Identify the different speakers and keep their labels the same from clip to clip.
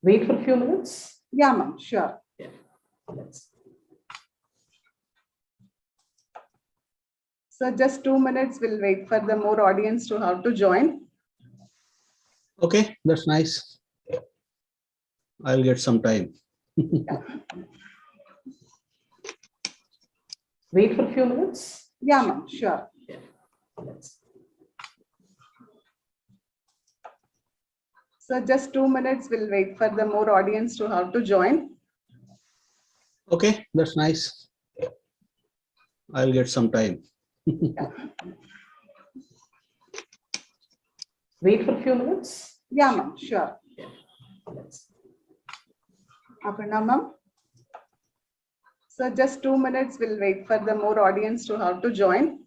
Speaker 1: Wait for a few minutes.
Speaker 2: Yeah, ma'am, sure.
Speaker 1: Yeah. Let's.
Speaker 2: So just 2 minutes, we'll wait for the more audience to have to join.
Speaker 3: Okay, that's nice. I'll get some time.
Speaker 1: Wait for a few minutes.
Speaker 2: Yeah, ma'am, sure.
Speaker 1: Yeah. Let's.
Speaker 2: So just 2 minutes, we'll wait for the more audience to have to join.
Speaker 3: Okay, that's nice. I'll get some time.
Speaker 1: Wait for a few minutes.
Speaker 2: Yeah, ma'am, sure.
Speaker 1: Yeah. Let's.
Speaker 2: Aparna, ma'am. So just 2 minutes, we'll wait for the more audience to have to join.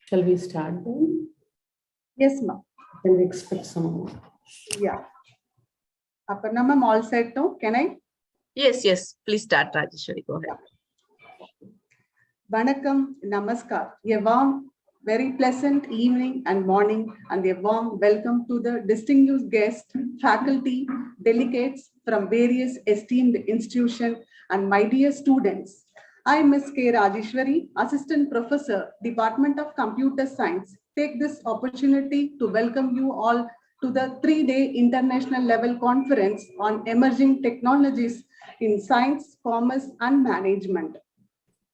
Speaker 1: Shall we start then?
Speaker 2: Yes, ma'am.
Speaker 1: Can we expect some?
Speaker 2: Yeah. Aparna, ma'am, all set now? Can I?
Speaker 4: Yes. Please start, Rajeshwari. Go ahead.
Speaker 2: Vanakkam, namaskar. A warm, very pleasant evening and morning, and a warm welcome to the distinguished guests, faculty, delegates from various esteemed institutions, and my dear students. I, Ms. K. Rajeshwari, Assistant Professor, Department of Computer Science, take this opportunity to welcome you all to the 3-day international level conference on emerging technologies in science, commerce, and management,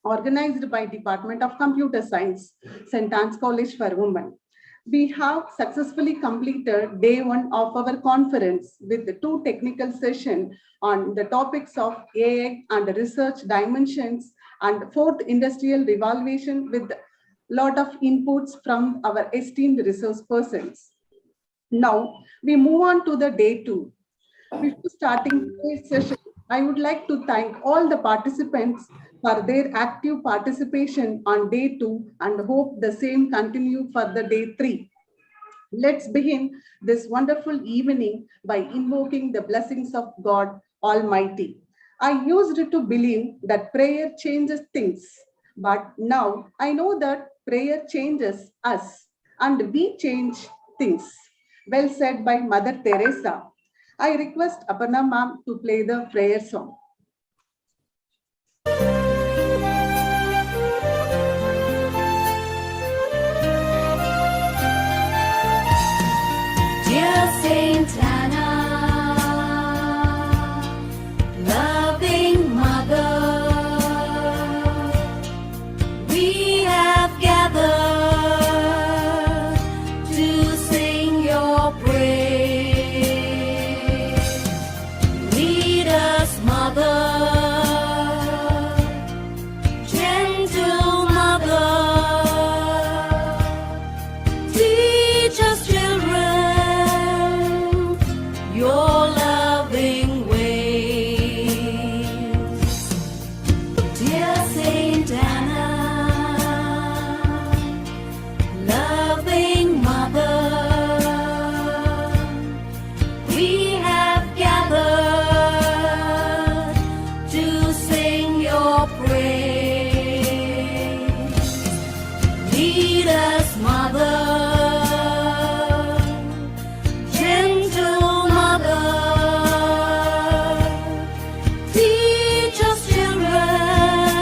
Speaker 2: organized by Department of Computer Science, St.Ann's College for Women. We have successfully completed day 1 of our conference with the 2 technical sessions on the topics of AI and research dimensions, and 4th industrial revolution with lot of inputs from our esteemed resource persons. Now we move on to the day 2. Before starting today's session, I would like to thank all the participants for their active participation on day 2 and hope the same continue for the day 3. Let's begin this wonderful evening by invoking the blessings of God Almighty. I used to believe that prayer changes things, but now I know that prayer changes us and we change things. Well said by Mother Teresa. I request Aparna ma'am to play the prayer song.
Speaker 5: Dear St.Ann, loving mother, we have gathered to sing your praise. Lead us, mother, gentle mother, teach us children your loving ways. Dear Saint Anna, loving mother, we have gathered to sing your praise. Lead us, mother, gentle mother, teach us children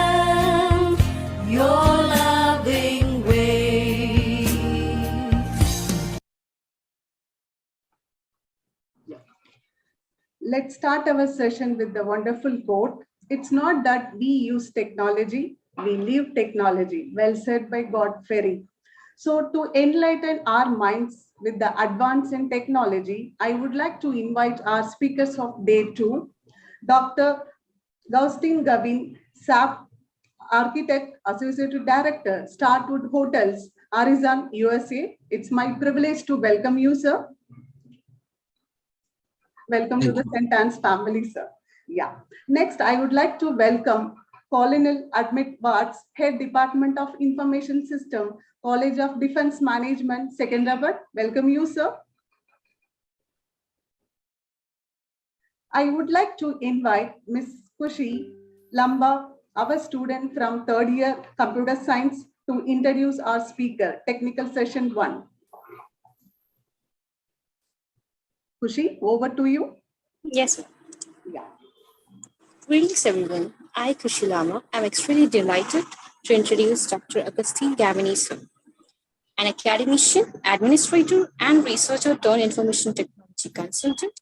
Speaker 5: your loving ways.
Speaker 2: Let's start our session with the wonderful quote. It's not that we use technology, we live technology. Well said by God Ferry. So to enlighten our minds with the advance in technology, I would like to invite our speakers of day 2, Dr. Gaustin Gavin, SAP Architect, Associate Director, Starwood Hotels, Arizona, USA. It's my privilege to welcome you, sir. Welcome to
Speaker 3: Thank
Speaker 2: the
Speaker 3: you.
Speaker 2: St. Anne's family, sir. Yeah. Next, I would like to welcome Colonel Admit Watts, Head Department of Information System, College of Defense Management, Secunderabad. Welcome you, sir. I would like to invite Ms. Kushi Lamba, our student from third year Computer Science, to introduce our speaker, Technical Session 1. Kushi, over to you.
Speaker 6: Yes, ma'am.
Speaker 2: Yeah.
Speaker 6: Greetings, everyone. I, Kushilama, am extremely delighted to introduce Dr. Augustine Gavini, sir, an academician, administrator, and researcher turned information technology consultant.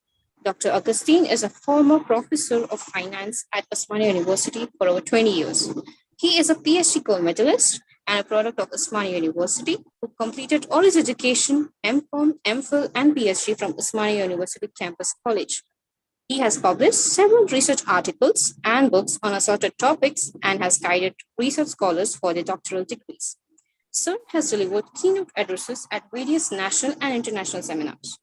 Speaker 6: Dr. Augustine is a former professor of finance at Osmania University for over 20 years. He is a PhD gold medalist and a product of Osmania University, who completed all his education, MCOM, MPhil, and PhD from Osmania University Campus College. He has published several research articles and books on assorted topics and has guided research scholars for their doctoral degrees. Sir has delivered keynote addresses at various national and international seminars,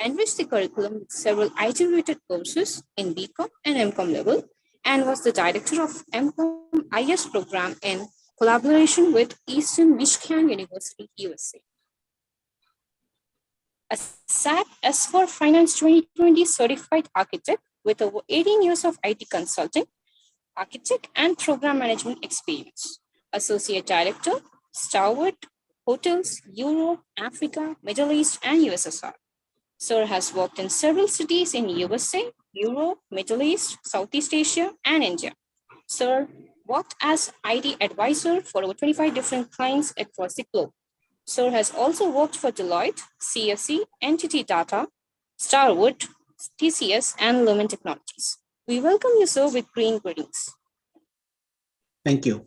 Speaker 6: enriched the curriculum with several IT-related courses in BCom and MCom level, and was the director of MCom IS program in collaboration with Eastern Michigan University, USA. A SAP S4 Finance 2020 certified architect with over 18 years of IT consulting, architect, and program management experience. Associate Director, Starwood, Hotels, Europe, Africa, Middle East, and USSR. Sir has worked in several cities in USA, Europe, Middle East, Southeast Asia, and India. Sir worked as IT advisor for over 25 different clients across the globe. Sir has also worked for Deloitte, CSC, Entity Data, Starwood, TCS, and Lumen Technologies. We welcome you, sir, with green greetings.
Speaker 3: Thank you.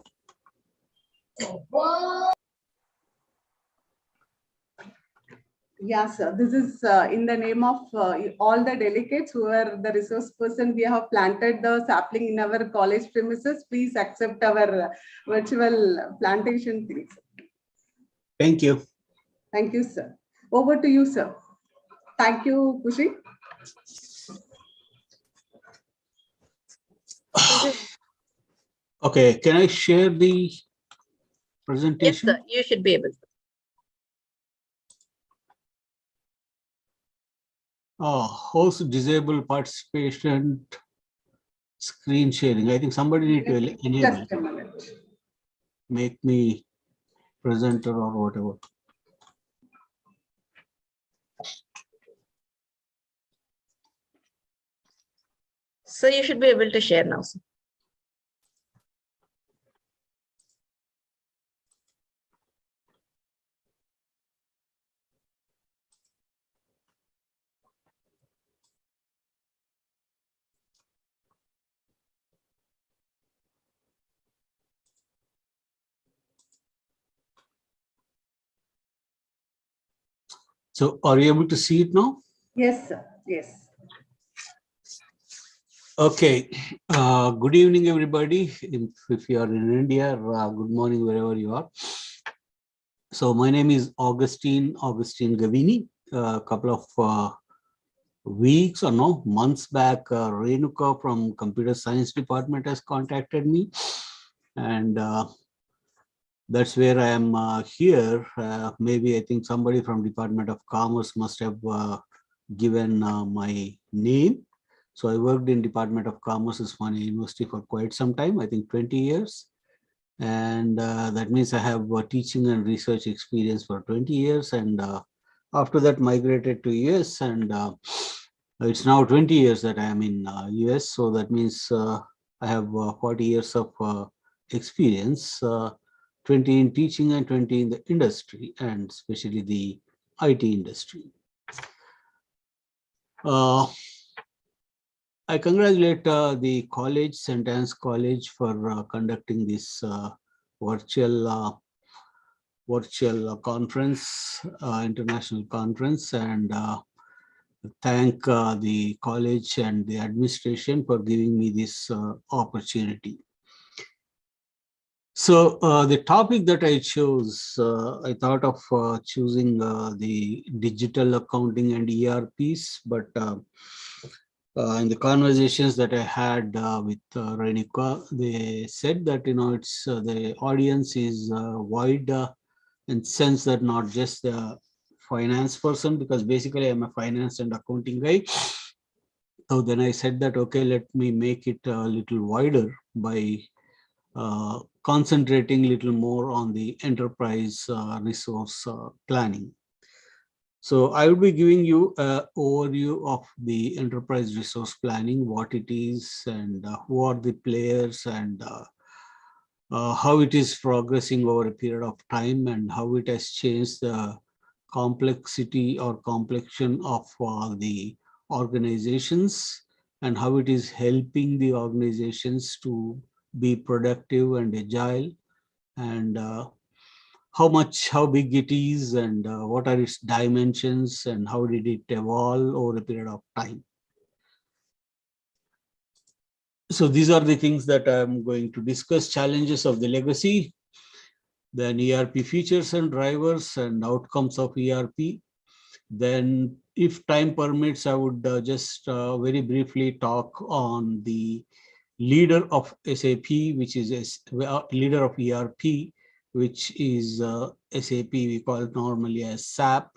Speaker 2: Yeah, sir. This is in the name of all the delegates who are the resource person. We have planted the sapling in our college premises. Please accept our virtual plantation, please.
Speaker 3: Thank you.
Speaker 2: Thank you, sir. Over to you, sir. Thank you, Kushi.
Speaker 3: Okay, can I share the
Speaker 4: Yes,
Speaker 3: presentation?
Speaker 4: sir. You should be able to.
Speaker 3: Host disable participation screen sharing. I think somebody need to enable,
Speaker 2: Just a minute.
Speaker 3: make me presenter or whatever.
Speaker 4: So you should be able to share now, sir.
Speaker 3: So are you able to see it now?
Speaker 2: Yes, sir. Yes.
Speaker 3: Okay. Good evening, everybody. If you are in India, good morning, wherever you are. So my name is Augustine Gavini. A couple of weeks or no months back, Renuka from Computer Science Department has contacted me, and that's where I am here. Maybe I think somebody from Department of Commerce must have given my name. So I worked in Department of Commerce at Osmania University for quite some time, I think 20 years. And that means I have teaching and research experience for 20 years. And after that migrated to US, and it's now 20 years that I am in US. So that means I have 40 years of experience, 20 in teaching and 20 in the industry, and especially the IT industry. I congratulate the college, St.Ann's College, for conducting this virtual conference, international conference, and thank the college and the administration for giving me this opportunity. So the topic that I chose, I thought of choosing the digital accounting and ERPs, but in the conversations that I had with Renika, they said that it's the audience is wide in sense that not just the finance person, because basically I'm a finance and accounting guy. So then I said that, okay, let me make it a little wider by concentrating a little more on the enterprise resource planning. So I will be giving you an overview of the enterprise resource planning, what it is, and who are the players, and how it is progressing over a period of time, and how it has changed the complexity or complexion of the organizations, and how it is helping the organizations to be productive and agile, and how big it is, and what are its dimensions, and how did it evolve over a period of time. So these are the things that I'm going to discuss: challenges of the legacy, then ERP features and drivers and outcomes of ERP. Then, if time permits, I would just very briefly talk on the leader of SAP, which is leader of ERP, which is SAP, we call it normally as SAP.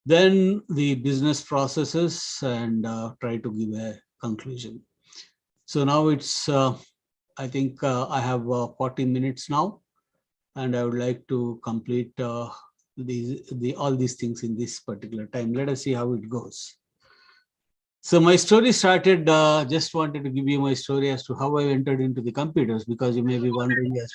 Speaker 3: Then the business processes, and try to give a conclusion. So now it's, I think I have 40 minutes now, and I would like to complete all these things in this particular time. Let us see how it goes. So my story started, just wanted to give you my story as to how I entered into the computers, because you may be wondering, as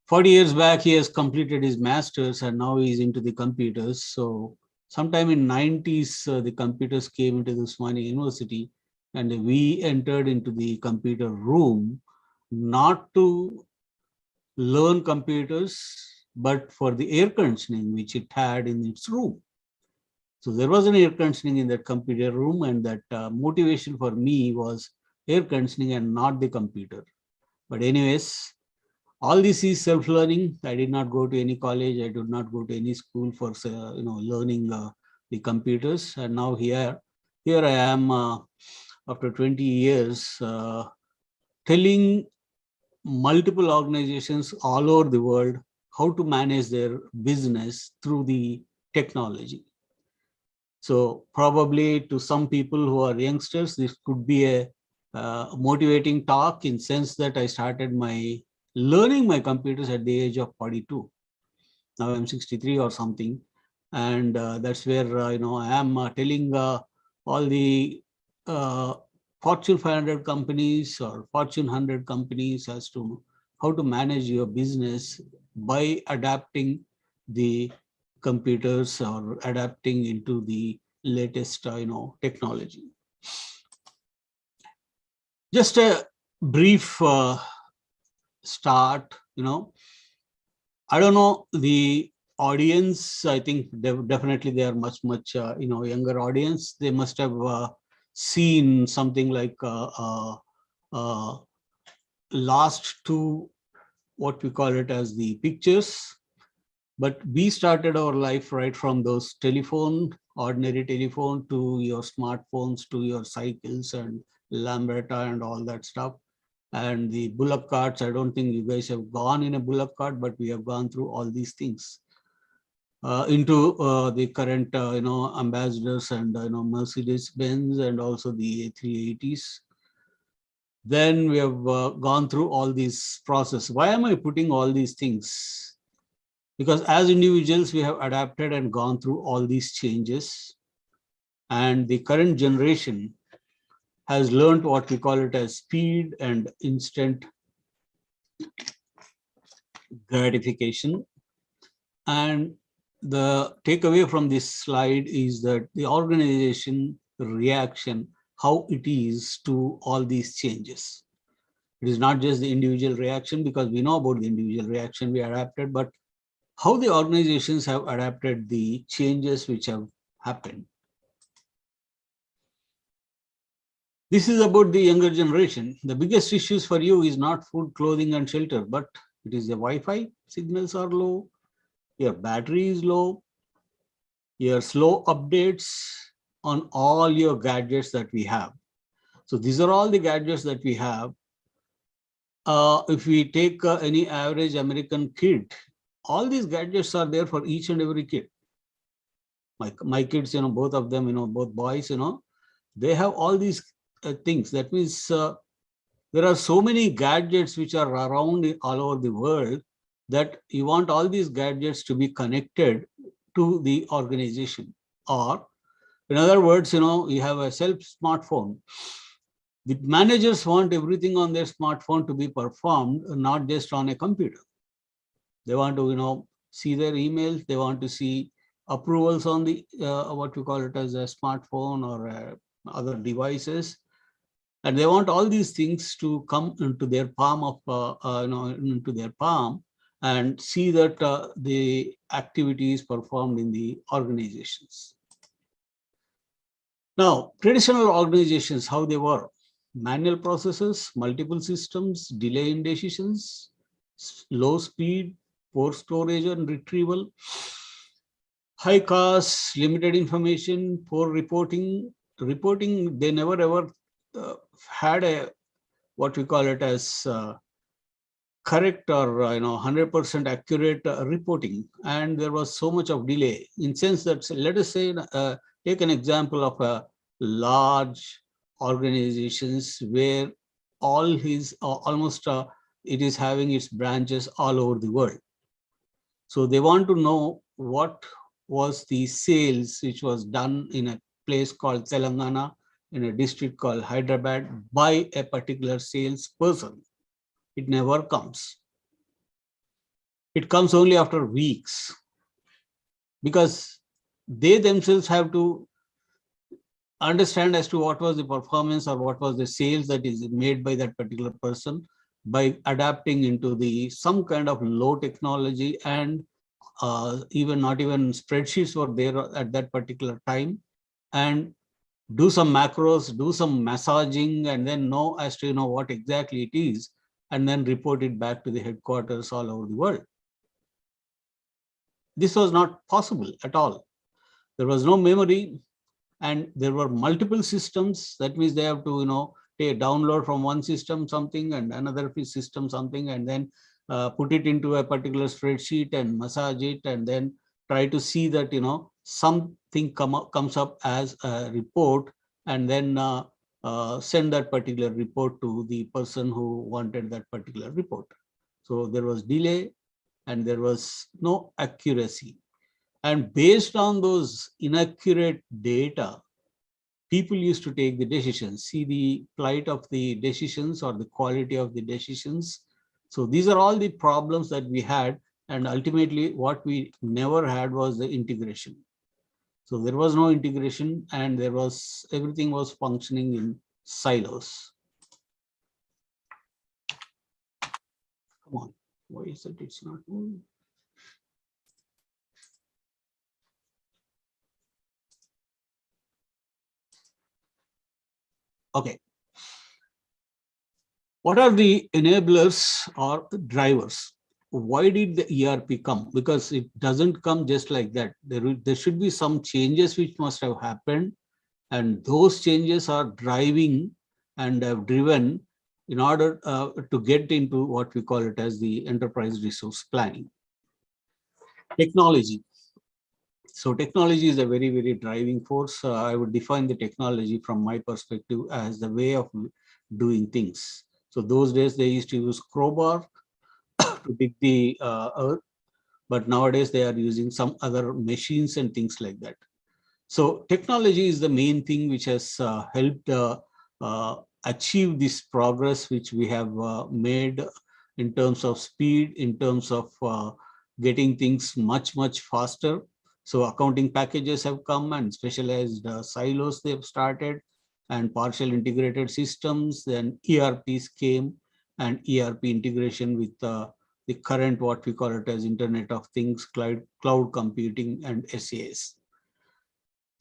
Speaker 3: 40 years back, he has completed his master's and now he's into the computers. So sometime in 90s, the computers came into the Usmania University, and we entered into the computer room, not to learn computers, but for the air conditioning which it had in its room. So there was an air conditioning in that computer room, and that motivation for me was air conditioning and not the computer. But anyways, all this is self-learning. I did not go to any college. I did not go to any school for learning the computers. And now here I am after 20 years telling multiple organizations all over the world how to manage their business through the technology. So probably to some people who are youngsters, this could be a motivating talk, in sense that I started learning my computers at the age of 42. Now I'm 63 or something, and that's where I am telling all the Fortune 500 companies or Fortune 100 companies as to how to manage your business by adapting the computers or adapting into the latest technology. Just a brief start. I don't know the audience. I think definitely they are much younger audience. They must have seen something like last two, what we call it as the pictures. But we started our life right from those ordinary telephone, to your smartphones, to your cycles and Lambretta and all that stuff. And the bullock carts, I don't think you guys have gone in a bullock cart, but we have gone through all these things into the current, ambassadors and, Mercedes-Benz, and also the A380s. Then we have gone through all these process. Why am I putting all these things? Because as individuals, we have adapted and gone through all these changes. And the current generation has learned what we call it as speed and instant gratification. And the takeaway from this slide is that the organization reaction, how it is to all these changes. It is not just the individual reaction, because we know about the individual reaction, we adapted, but how the organizations have adapted the changes which have happened. This is about the younger generation. The biggest issues for you is not food, clothing, and shelter, but it is the Wi-Fi signals are low, your battery is low, your slow updates on all your gadgets that we have. So these are all the gadgets that we have. If we take any average American kid, all these gadgets are there for each and every kid. My kids, both of them, both boys, they have all these things. That means there are so many gadgets which are around all over the world that you want all these gadgets to be connected to the organization. Or in other words, you have a smartphone. The managers want everything on their smartphone to be performed, not just on a computer. They want to, see their emails. They want to see approvals on the what you call it as a smartphone or other devices, and they want all these things to come into their palm into their palm and see that the activity is performed in the organizations. Now, traditional organizations, how they were: manual processes, multiple systems, delay in decisions, low speed, poor storage and retrieval, high costs, limited information, poor reporting. Reporting, they never ever had a what we call it as correct or 100% accurate reporting, and there was so much of delay. In sense that, let us say, take an example of a large organizations where all his almost it is having its branches all over the world. So they want to know what was the sales which was done in a place called Telangana, in a district called Hyderabad, by a particular salesperson. It never comes. It comes only after weeks, because they themselves have to understand as to what was the performance or what was the sales that is made by that particular person by adapting into the some kind of low technology, and even not even spreadsheets were there at that particular time, and do some macros, do some massaging, and then know as to what exactly it is, and then report it back to the headquarters all over the world. This was not possible at all. There was no memory, and there were multiple systems. That means they have to take download from one system something and another system something, and then put it into a particular spreadsheet and massage it, and then try to see that something comes up as a report, and then send that particular report to the person who wanted that particular report. So there was delay and there was no accuracy. And based on those inaccurate data, people used to take the decisions, see the plight of the decisions or the quality of the decisions. So these are all the problems that we had. And ultimately, what we never had was the integration. So there was no integration, and everything was functioning in silos. Come on, why is it it's not moving? Okay. What are the enablers or drivers? Why did the ERP come? Because it doesn't come just like that. There should be some changes which must have happened, and those changes are driving and have driven in order to get into what we call it as the enterprise resource planning. Technology. So technology is a very, very driving force. I would define the technology from my perspective as the way of doing things. So those days they used to use crowbar to dig the earth, but nowadays they are using some other machines and things like that. So technology is the main thing which has helped achieve this progress which we have made in terms of speed, in terms of getting things much, much faster. So accounting packages have come, and specialized silos they've started, and partial integrated systems. Then ERPs came, and ERP integration with the current what we call it as Internet of Things, cloud computing, and SAS.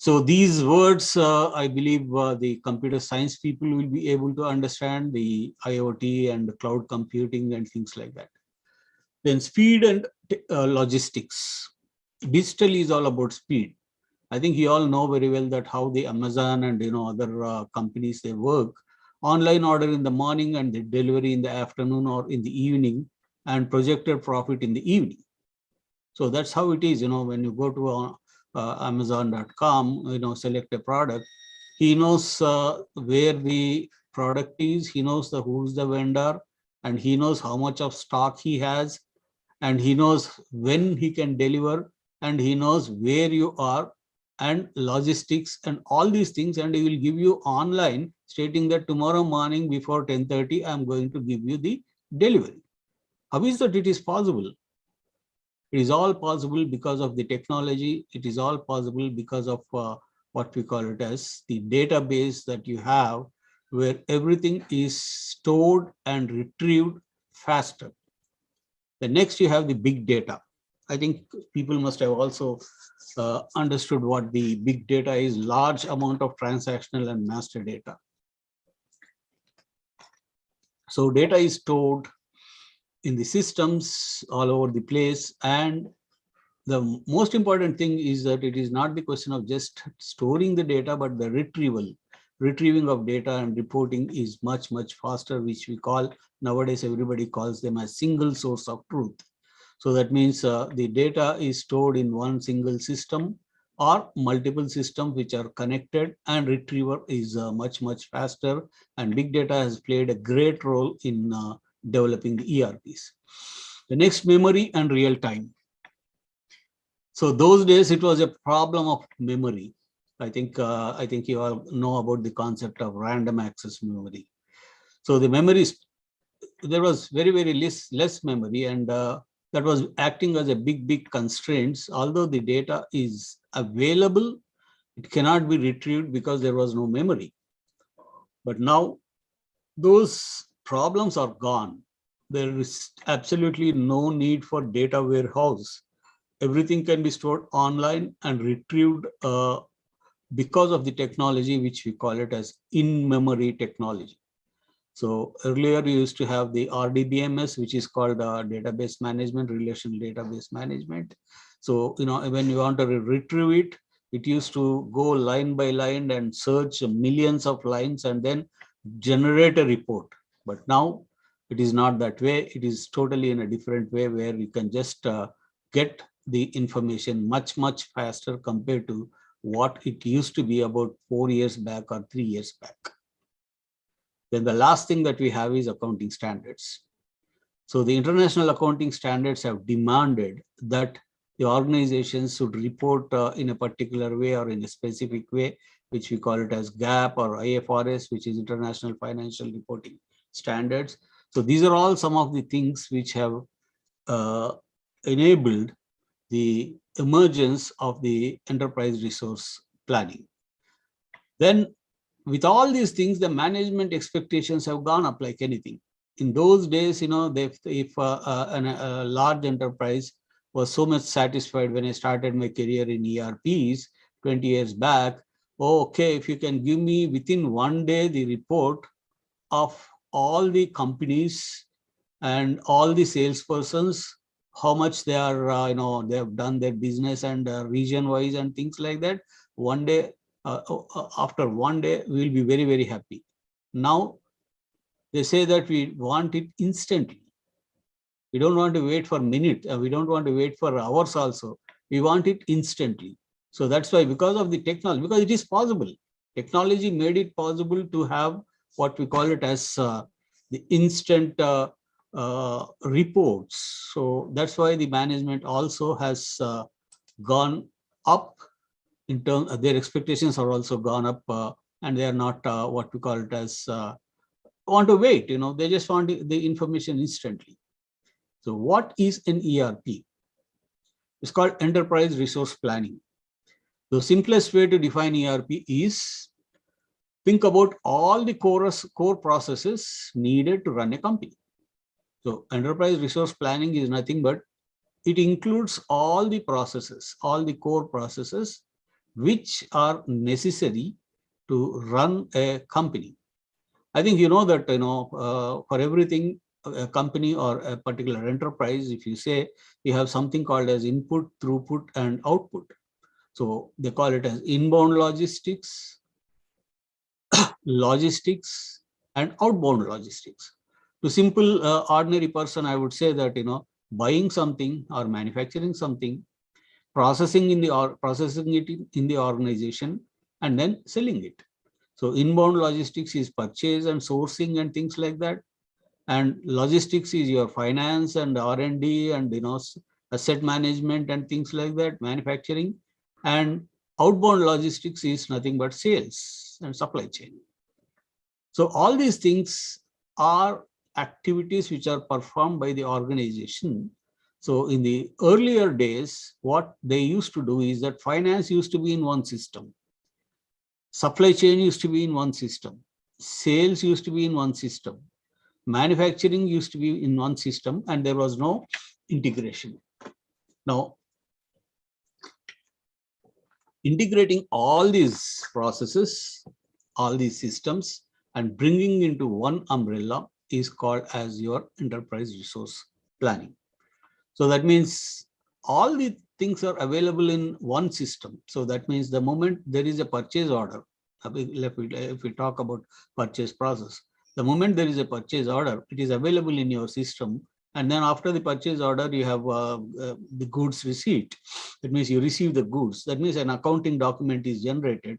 Speaker 3: So these words, I believe the computer science people will be able to understand, the IoT and the cloud computing and things like that. Then speed and logistics. Digital is all about speed. I think you all know very well that how the Amazon and other companies, they work. Online order in the morning and the delivery in the afternoon or in the evening, and projected profit in the evening. So that's how it is. When you go to Amazon.com, select a product, he knows where the product is, he knows who's the vendor, and he knows how much of stock he has, and he knows when he can deliver, and he knows where you are, and logistics and all these things, and he will give you online stating that tomorrow morning before 10:30 I'm going to give you the delivery. How is that it is possible? It is all possible because of the technology. It is all possible because of what we call it as the database that you have, where everything is stored and retrieved faster. The next, you have the big data. I think people must have also understood what the big data is: large amount of transactional and master data. So data is stored in the systems all over the place, and the most important thing is that it is not the question of just storing the data, but the retrieving of data and reporting is much faster, which we call nowadays, everybody calls them a single source of truth. So that means the data is stored in one single system or multiple systems which are connected, and retrieval is much faster, and big data has played a great role in developing the ERPs. The next, memory and real time. So those days it was a problem of memory. I think you all know about the concept of random access memory. So the memories, there was very less memory, and that was acting as a big constraints. Although the data is available, it cannot be retrieved because there was no memory. But now those problems are gone. There is absolutely no need for data warehouse. Everything can be stored online and retrieved because of the technology, which we call it as in-memory technology. So earlier we used to have the RDBMS, which is called database management, relational database management. So, when you want to retrieve it, it used to go line by line and search millions of lines and then generate a report. But now it is not that way. It is totally in a different way, where you can just get the information much faster compared to what it used to be about 4 years back or 3 years back. Then the last thing that we have is accounting standards. So the international accounting standards have demanded that the organizations should report in a particular way or in a specific way, which we call it as GAAP or IFRS, which is International Financial Reporting Standards. So these are all some of the things which have enabled the emergence of the enterprise resource planning. Then with all these things, the management expectations have gone up like anything. In those days, if a large enterprise was so much satisfied when I started my career in ERPs 20 years back, okay, if you can give me within 1 day the report of all the companies and all the salespersons, how much they are, they have done their business and region wise and things like that. 1 day, after 1 day, we will be very happy. Now they say that we want it instantly. We don't want to wait for minutes. We don't want to wait for hours also. We want it instantly. So that's why, because of the technology, because it is possible. Technology made it possible to have what we call it as the instant reports. So that's why the management also has gone up in terms, their expectations are also gone up, and they are not what we call it as want to wait. They just want the information instantly. So what is an ERP? It's called enterprise resource planning. The simplest way to define ERP is, think about all the core processes needed to run a company. So enterprise resource planning is nothing but it includes all the processes, all the core processes which are necessary to run a company. I think you know that, for everything, a company or a particular enterprise, if you say you have something called as input, throughput, and output. So they call it as inbound logistics, logistics, and outbound logistics. To simple ordinary person, I would say that, buying something or manufacturing something, processing it in the organization, and then selling it. So inbound logistics is purchase and sourcing and things like that. And logistics is your finance and R&D and asset management and things like that, manufacturing. And outbound logistics is nothing but sales and supply chain. So all these things are activities which are performed by the organization. So in the earlier days, what they used to do is that finance used to be in one system. Supply chain used to be in one system. Sales used to be in one system. Manufacturing used to be in one system, and there was no integration. Now, integrating all these processes, all these systems, and bringing into one umbrella is called as your enterprise resource planning. So that means all the things are available in one system. So that means the moment there is a purchase order, if we talk about purchase process, the moment there is a purchase order, it is available in your system. And then after the purchase order, you have the goods receipt. That means you receive the goods. That means an accounting document is generated.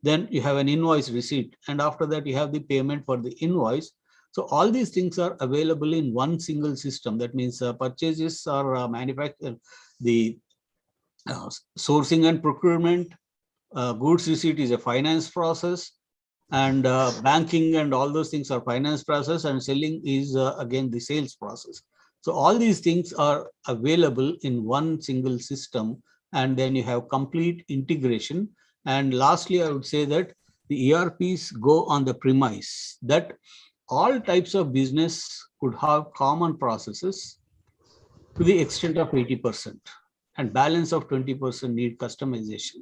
Speaker 3: Then you have an invoice receipt. And after that, you have the payment for the invoice. So all these things are available in one single system. That means purchases are manufactured, the sourcing and procurement, goods receipt is a finance process, and banking and all those things are finance process, and selling is again the sales process. So all these things are available in one single system, and then you have complete integration. And lastly, I would say that the ERPs go on the premise that all types of business could have common processes to the extent of 80%, and balance of 20% need customization.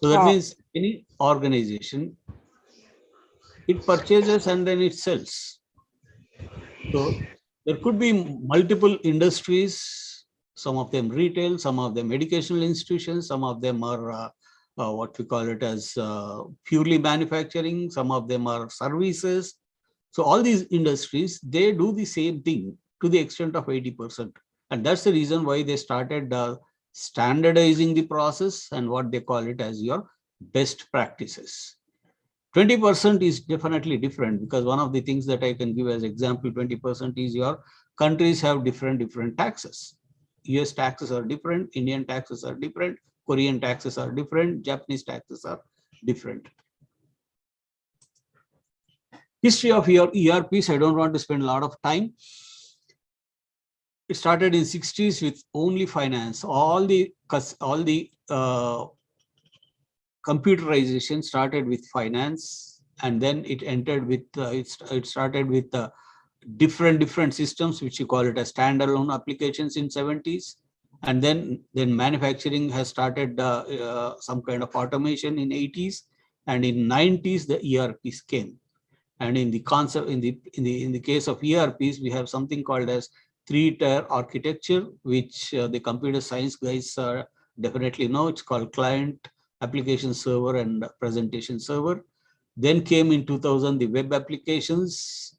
Speaker 3: So that means any organization, it purchases and then it sells. So there could be multiple industries, some of them retail, some of them educational institutions, some of them are what we call it as purely manufacturing, some of them are services. So all these industries, they do the same thing to the extent of 80%. And that's the reason why they started standardizing the process and what they call it as your best practices. 20% is definitely different, because one of the things that I can give as example, 20% is your countries have different taxes. US taxes are different, Indian taxes are different, Korean taxes are different, Japanese taxes are different. History of your ERPs, I don't want to spend a lot of time. It started in 60s with only finance. All the computerization started with finance, and then it entered with it started with different systems, which you call it as standalone applications in 70s, and then manufacturing has started some kind of automation in 80s, and in 90s the ERPs came. And in the concept, in the case of ERPs, we have something called as 3-tier architecture, which the computer science guys definitely know. It's called client, application server, and presentation server. Then came in 2000 the web applications.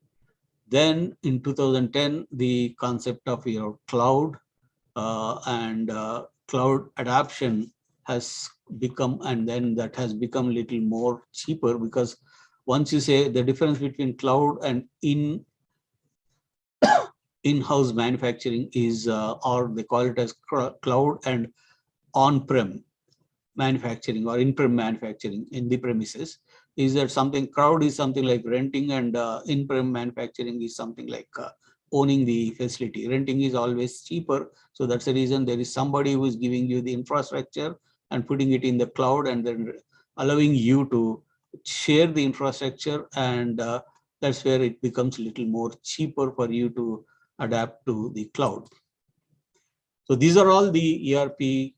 Speaker 3: Then in 2010 the concept of cloud, and cloud adoption has become, and then that has become a little more cheaper, because once you say the difference between cloud and in-house manufacturing is, or they call it as cloud and on-prem manufacturing or in-prem manufacturing in the premises, is that something cloud is something like renting, and in-prem manufacturing is something like owning the facility. Renting is always cheaper. So that's the reason there is somebody who is giving you the infrastructure and putting it in the cloud, and then allowing you to share the infrastructure, and that's where it becomes a little more cheaper for you to adapt to the cloud. So these are all the ERP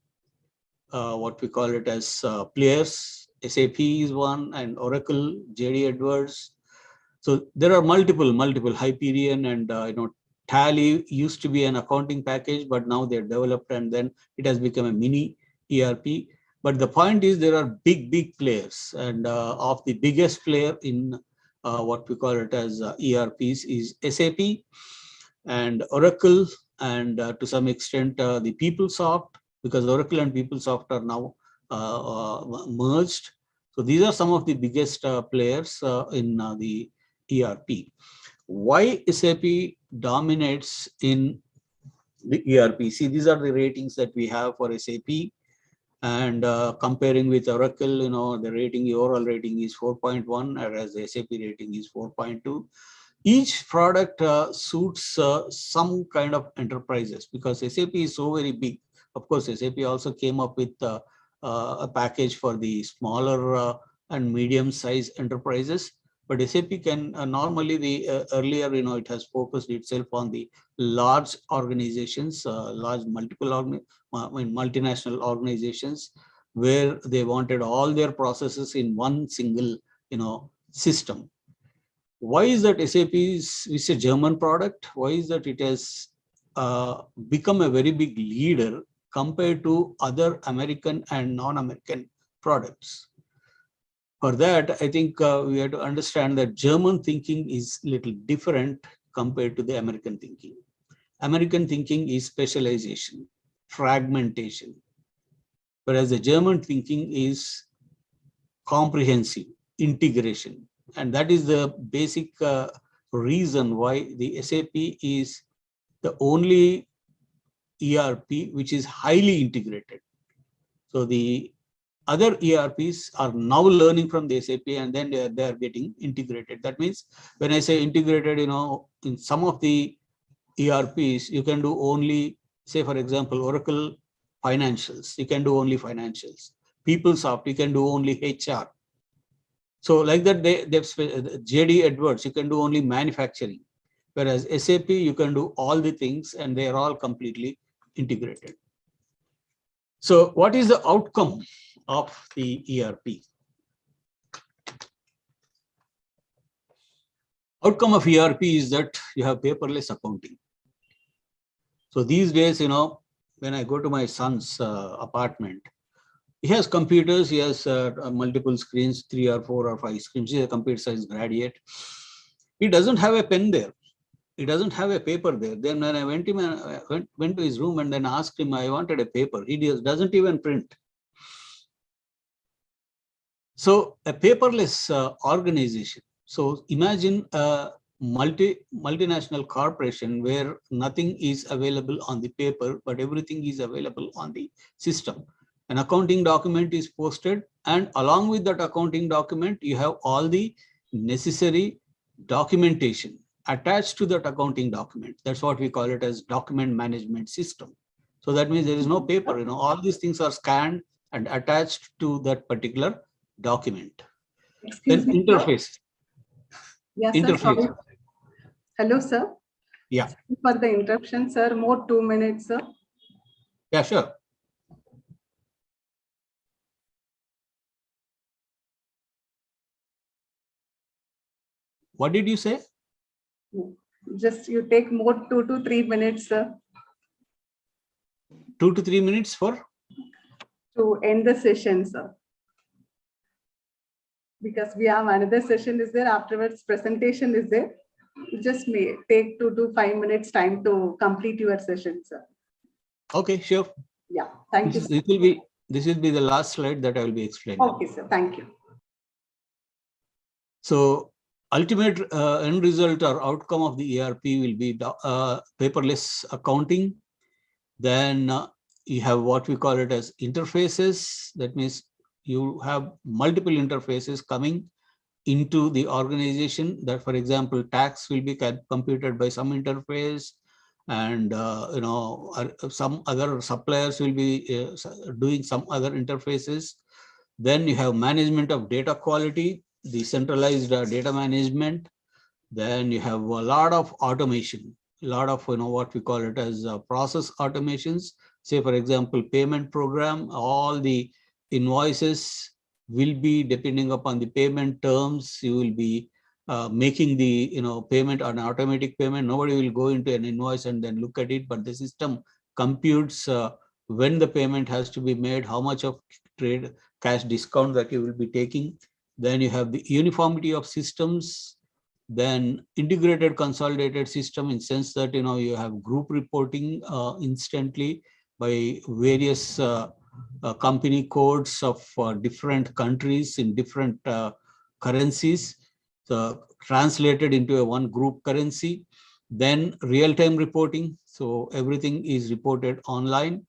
Speaker 3: what we call it as players. SAP is one, and Oracle, JD Edwards. So there are multiple Hyperion, and Tally used to be an accounting package, but now they're developed and then it has become a mini ERP. But the point is there are big players, and of the biggest player in what we call it as ERPs is SAP and Oracle, and to some extent the PeopleSoft, because Oracle and PeopleSoft are now merged. So these are some of the biggest players in the ERP. Why SAP dominates in the ERP? See, these are the ratings that we have for SAP, and comparing with Oracle, the rating, the overall rating is 4.1, whereas the SAP rating is 4.2. Each product suits some kind of enterprises, because SAP is so very big. Of course, SAP also came up with a package for the smaller and medium-sized enterprises. But SAP can normally earlier, it has focused itself on the large organizations, large multinational organizations, where they wanted all their processes in one single, system. Why is that SAP is a German product? Why is that it has become a very big leader compared to other American and non-American products? For that, I think we have to understand that German thinking is a little different compared to the American thinking. American thinking is specialization, fragmentation, whereas the German thinking is comprehensive, integration. And that is the basic reason why the SAP is the only ERP which is highly integrated. So the other ERPs are now learning from the SAP, and then they are getting integrated. That means when I say integrated, in some of the ERPs, you can do only, say, for example, Oracle financials, you can do only financials. PeopleSoft, you can do only HR. So like that, they've JD Edwards, you can do only manufacturing. Whereas SAP, you can do all the things, and they are all completely integrated. So what is the outcome of the ERP? Outcome of ERP is that you have paperless accounting. So these days, when I go to my son's apartment, he has computers, he has multiple screens, 3 or 4 or 5 screens. He's a computer science graduate. He doesn't have a pen there. He doesn't have a paper there. Then when I went to his room and then asked him, I wanted a paper. He doesn't even print. So a paperless organization. So imagine a multinational corporation where nothing is available on the paper, but everything is available on the system. An accounting document is posted, and along with that accounting document, you have all the necessary documentation attached to that accounting document. That's what we call it as document management system. So that means there is no paper, all these things are scanned and attached to that particular document.
Speaker 2: Excuse
Speaker 3: Then
Speaker 2: me,
Speaker 3: interface.
Speaker 2: Yes,
Speaker 3: interface.
Speaker 2: sir. Sorry. Hello, sir.
Speaker 3: Yeah.
Speaker 2: Sorry for the interruption, sir. More 2 minutes, sir.
Speaker 3: Yeah, sure. What did you say?
Speaker 2: Just you take more 2 to 3 minutes, sir,
Speaker 3: 2 to 3 minutes for?
Speaker 2: to end the session, sir. Because we have another session is there, afterwards presentation is there. You just may take 2 to 5 minutes time to complete your session, sir.
Speaker 3: Okay, sure.
Speaker 2: Yeah, thank you.
Speaker 3: This will be the last slide that I will be explaining.
Speaker 2: Okay, sir, thank you.
Speaker 3: So ultimate end result or outcome of the ERP will be paperless accounting. Then you have what we call it as interfaces. That means you have multiple interfaces coming into the organization. That, for example, tax will be computed by some interface, and some other suppliers will be doing some other interfaces. Then you have management of data quality, the centralized data management. Then you have a lot of automation, a lot of what we call it as process automations, say, for example, payment program, all the invoices will be depending upon the payment terms. You will be making the payment on automatic payment. Nobody will go into an invoice and then look at it, but the system computes when the payment has to be made, how much of trade cash discount that you will be taking. Then you have the uniformity of systems, then integrated consolidated system, in sense that you have group reporting instantly by various company codes of different countries in different currencies, translated into a one group currency. Then real-time reporting, so everything is reported online.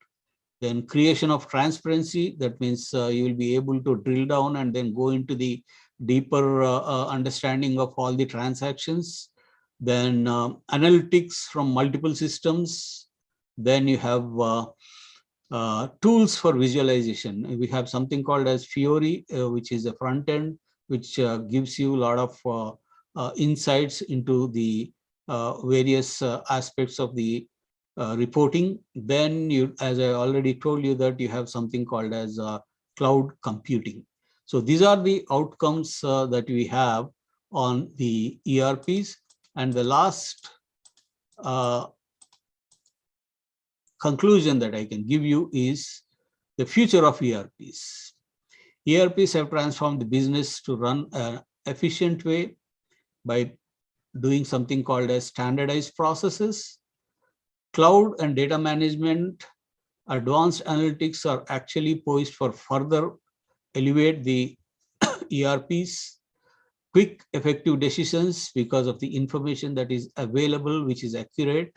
Speaker 3: Then creation of transparency, that means you will be able to drill down and then go into the deeper understanding of all the transactions. Then analytics from multiple systems. Then you have tools for visualization. We have something called as Fiori, which is a front end, which gives you a lot of insights into the various aspects of the reporting. Then you, as I already told you, that you have something called as cloud computing. So these are the outcomes that we have on the ERPs. And the last conclusion that I can give you is the future of ERPs. ERPs have transformed the business to run an efficient way by doing something called as standardized processes. Cloud and data management, advanced analytics are actually poised for further elevate the ERPs. Quick, effective decisions because of the information that is available, which is accurate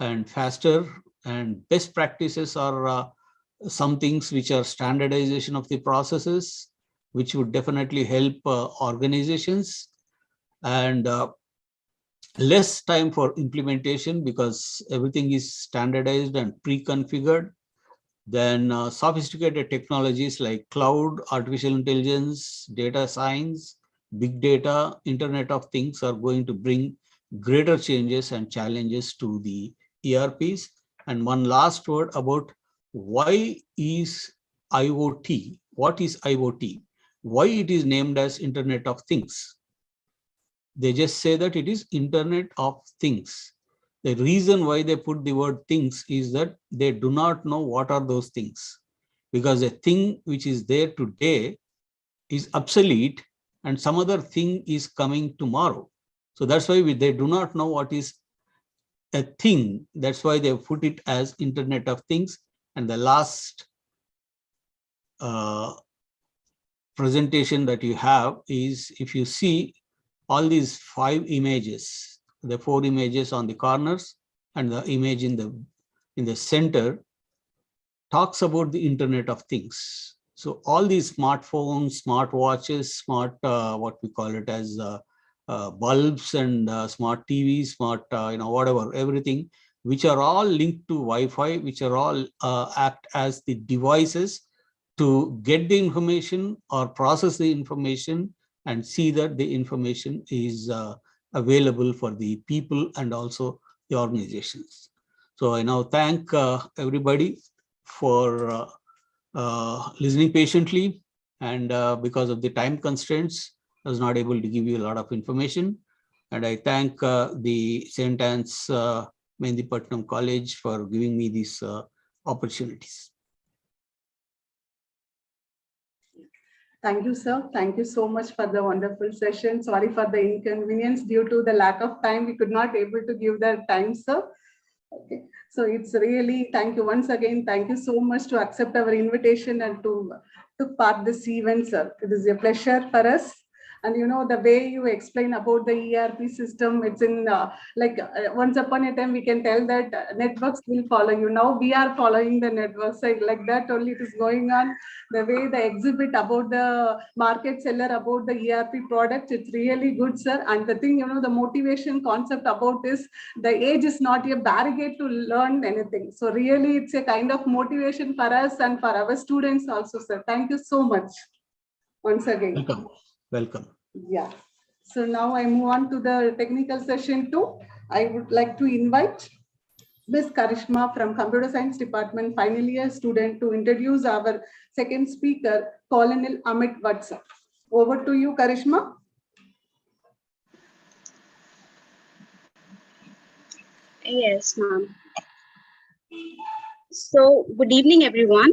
Speaker 3: and faster. And best practices are some things which are standardization of the processes, which would definitely help organizations. And less time for implementation because everything is standardized and pre-configured. Then sophisticated technologies like cloud, artificial intelligence, data science, big data, Internet of Things are going to bring greater changes and challenges to the ERPs. And one last word about why is IoT? What is IoT? Why it is named as Internet of Things? They just say that it is Internet of Things. The reason why they put the word things is that they do not know what are those things, because a thing which is there today is obsolete and some other thing is coming tomorrow. So that's why they do not know what is a thing. That's why they put it as Internet of Things. And the last presentation that you have is, if you see all these 5 images, the 4 images on the corners and the image in the center talks about the Internet of Things. So all these smartphones, smart watches, smart what we call it as bulbs and smart TVs, smart whatever, everything, which are all linked to Wi-Fi, which are all act as the devices to get the information or process the information and see that the information is available for the people and also the organizations. So I now thank everybody for listening patiently, and because of the time constraints, I was not able to give you a lot of information. And I thank the St.Ann's Mehndipatnam College for giving me these opportunities.
Speaker 2: Thank you, sir. Thank you so much for the wonderful session. Sorry for the inconvenience due to the lack of time. We could not able to give the time, sir. Okay. So it's really, thank you once again. Thank you so much to accept our invitation and to part this event, sir. It is a pleasure for us. And the way you explain about the ERP system, it's in once upon a time we can tell that networks will follow you. Now we are following the networks, like that only it is going on. The way the exhibit about the market seller about the ERP products, it's really good, sir. And the thing, the motivation concept about this, the age is not a barricade to learn anything. So really it's a kind of motivation for us and for our students also, sir. Thank you so much once again.
Speaker 3: Welcome. Welcome.
Speaker 2: Yeah. So now I move on to the technical session 2. I would like to invite Ms. Karishma from Computer Science Department, final year student, to introduce our second speaker, Colonel Amit Vatsa. Over to you, Karishma.
Speaker 6: Yes, ma'am. So, good evening, everyone.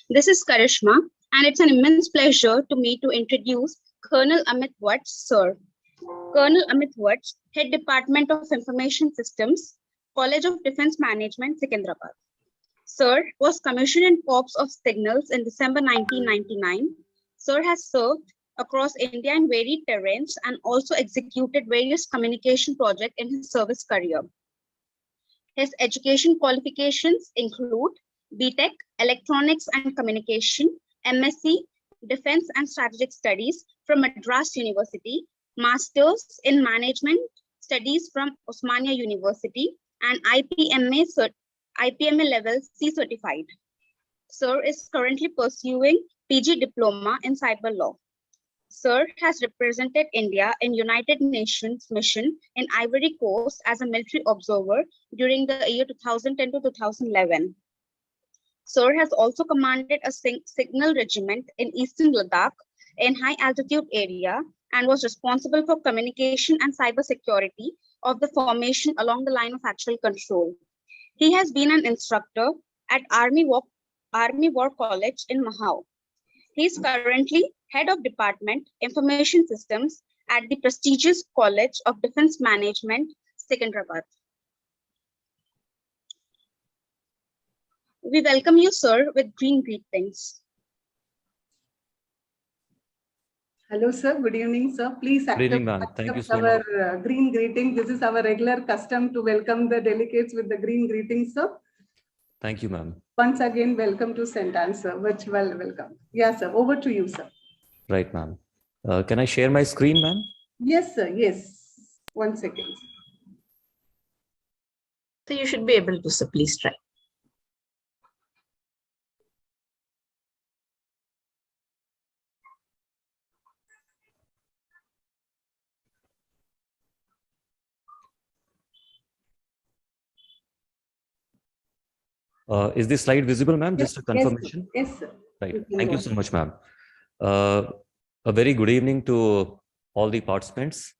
Speaker 6: This is Karishma, and it's an immense pleasure to me to introduce Colonel Amit Vatsa, sir. Colonel Amit Vatsa, Head Department of Information Systems, College of Defense Management, Secunderabad. Sir was commissioned in Corps of Signals in December 1999. Sir has served across India in varied terrains and also executed various communication projects in his service career. His education qualifications include BTech, Electronics and Communication, MSc, Defense and Strategic Studies from Madras University, Masters in Management Studies from Osmania University, and IPMA level C certified. Sir is currently pursuing PG diploma in cyber law. Sir has represented India in United Nations mission in Ivory Coast as a military observer during the year 2010 to 2011. Sir has also commanded a signal regiment in Eastern Ladakh in high altitude area and was responsible for communication and cyber security of the formation along the line of actual control. He has been an instructor at Army War College in Mahau. He is currently Head of Department Information Systems at the prestigious College of Defense Management, Secunderabad. We welcome you, sir, with green greetings.
Speaker 2: Hello, sir. Good evening, sir. Please
Speaker 7: Good evening, ma'am. Thank you so much.
Speaker 2: our green greeting. This is our regular custom to welcome the delegates with the green greeting, sir.
Speaker 7: Thank you, ma'am.
Speaker 2: Once again, welcome to St.Ann, sir. Virtual welcome. Yes, sir. Over to you, sir.
Speaker 7: Right, ma'am. Can I share my screen, ma'am?
Speaker 2: Yes, sir. Yes. 1 second.
Speaker 4: So you should be able to, so please try.
Speaker 7: Is this slide visible, ma'am?
Speaker 2: Yes,
Speaker 7: Just a confirmation.
Speaker 2: Yes, sir.
Speaker 7: Right. Thank you so much, ma'am. A very good evening to all the participants,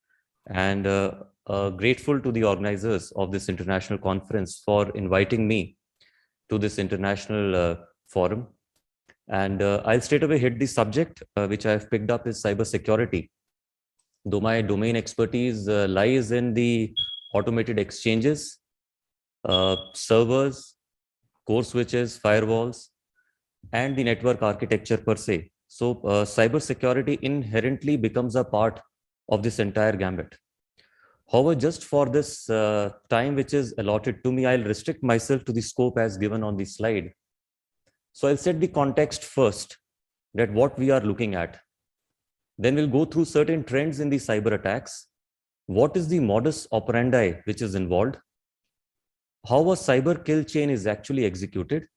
Speaker 7: and grateful to the organizers of this international conference for inviting me to this international forum. And I'll straight away hit the subject, which I've picked up is cybersecurity. Though my domain expertise lies in the automated exchanges, servers, core switches, firewalls, and the network architecture per se. So cybersecurity inherently becomes a part of this entire gambit. However, just for this time which is allotted to me, I'll restrict myself to the scope as given on the slide. So I'll set the context first, that what we are looking at. Then we'll go through certain trends in the cyber attacks. What is the modus operandi which is involved? How a cyber kill chain is actually executed.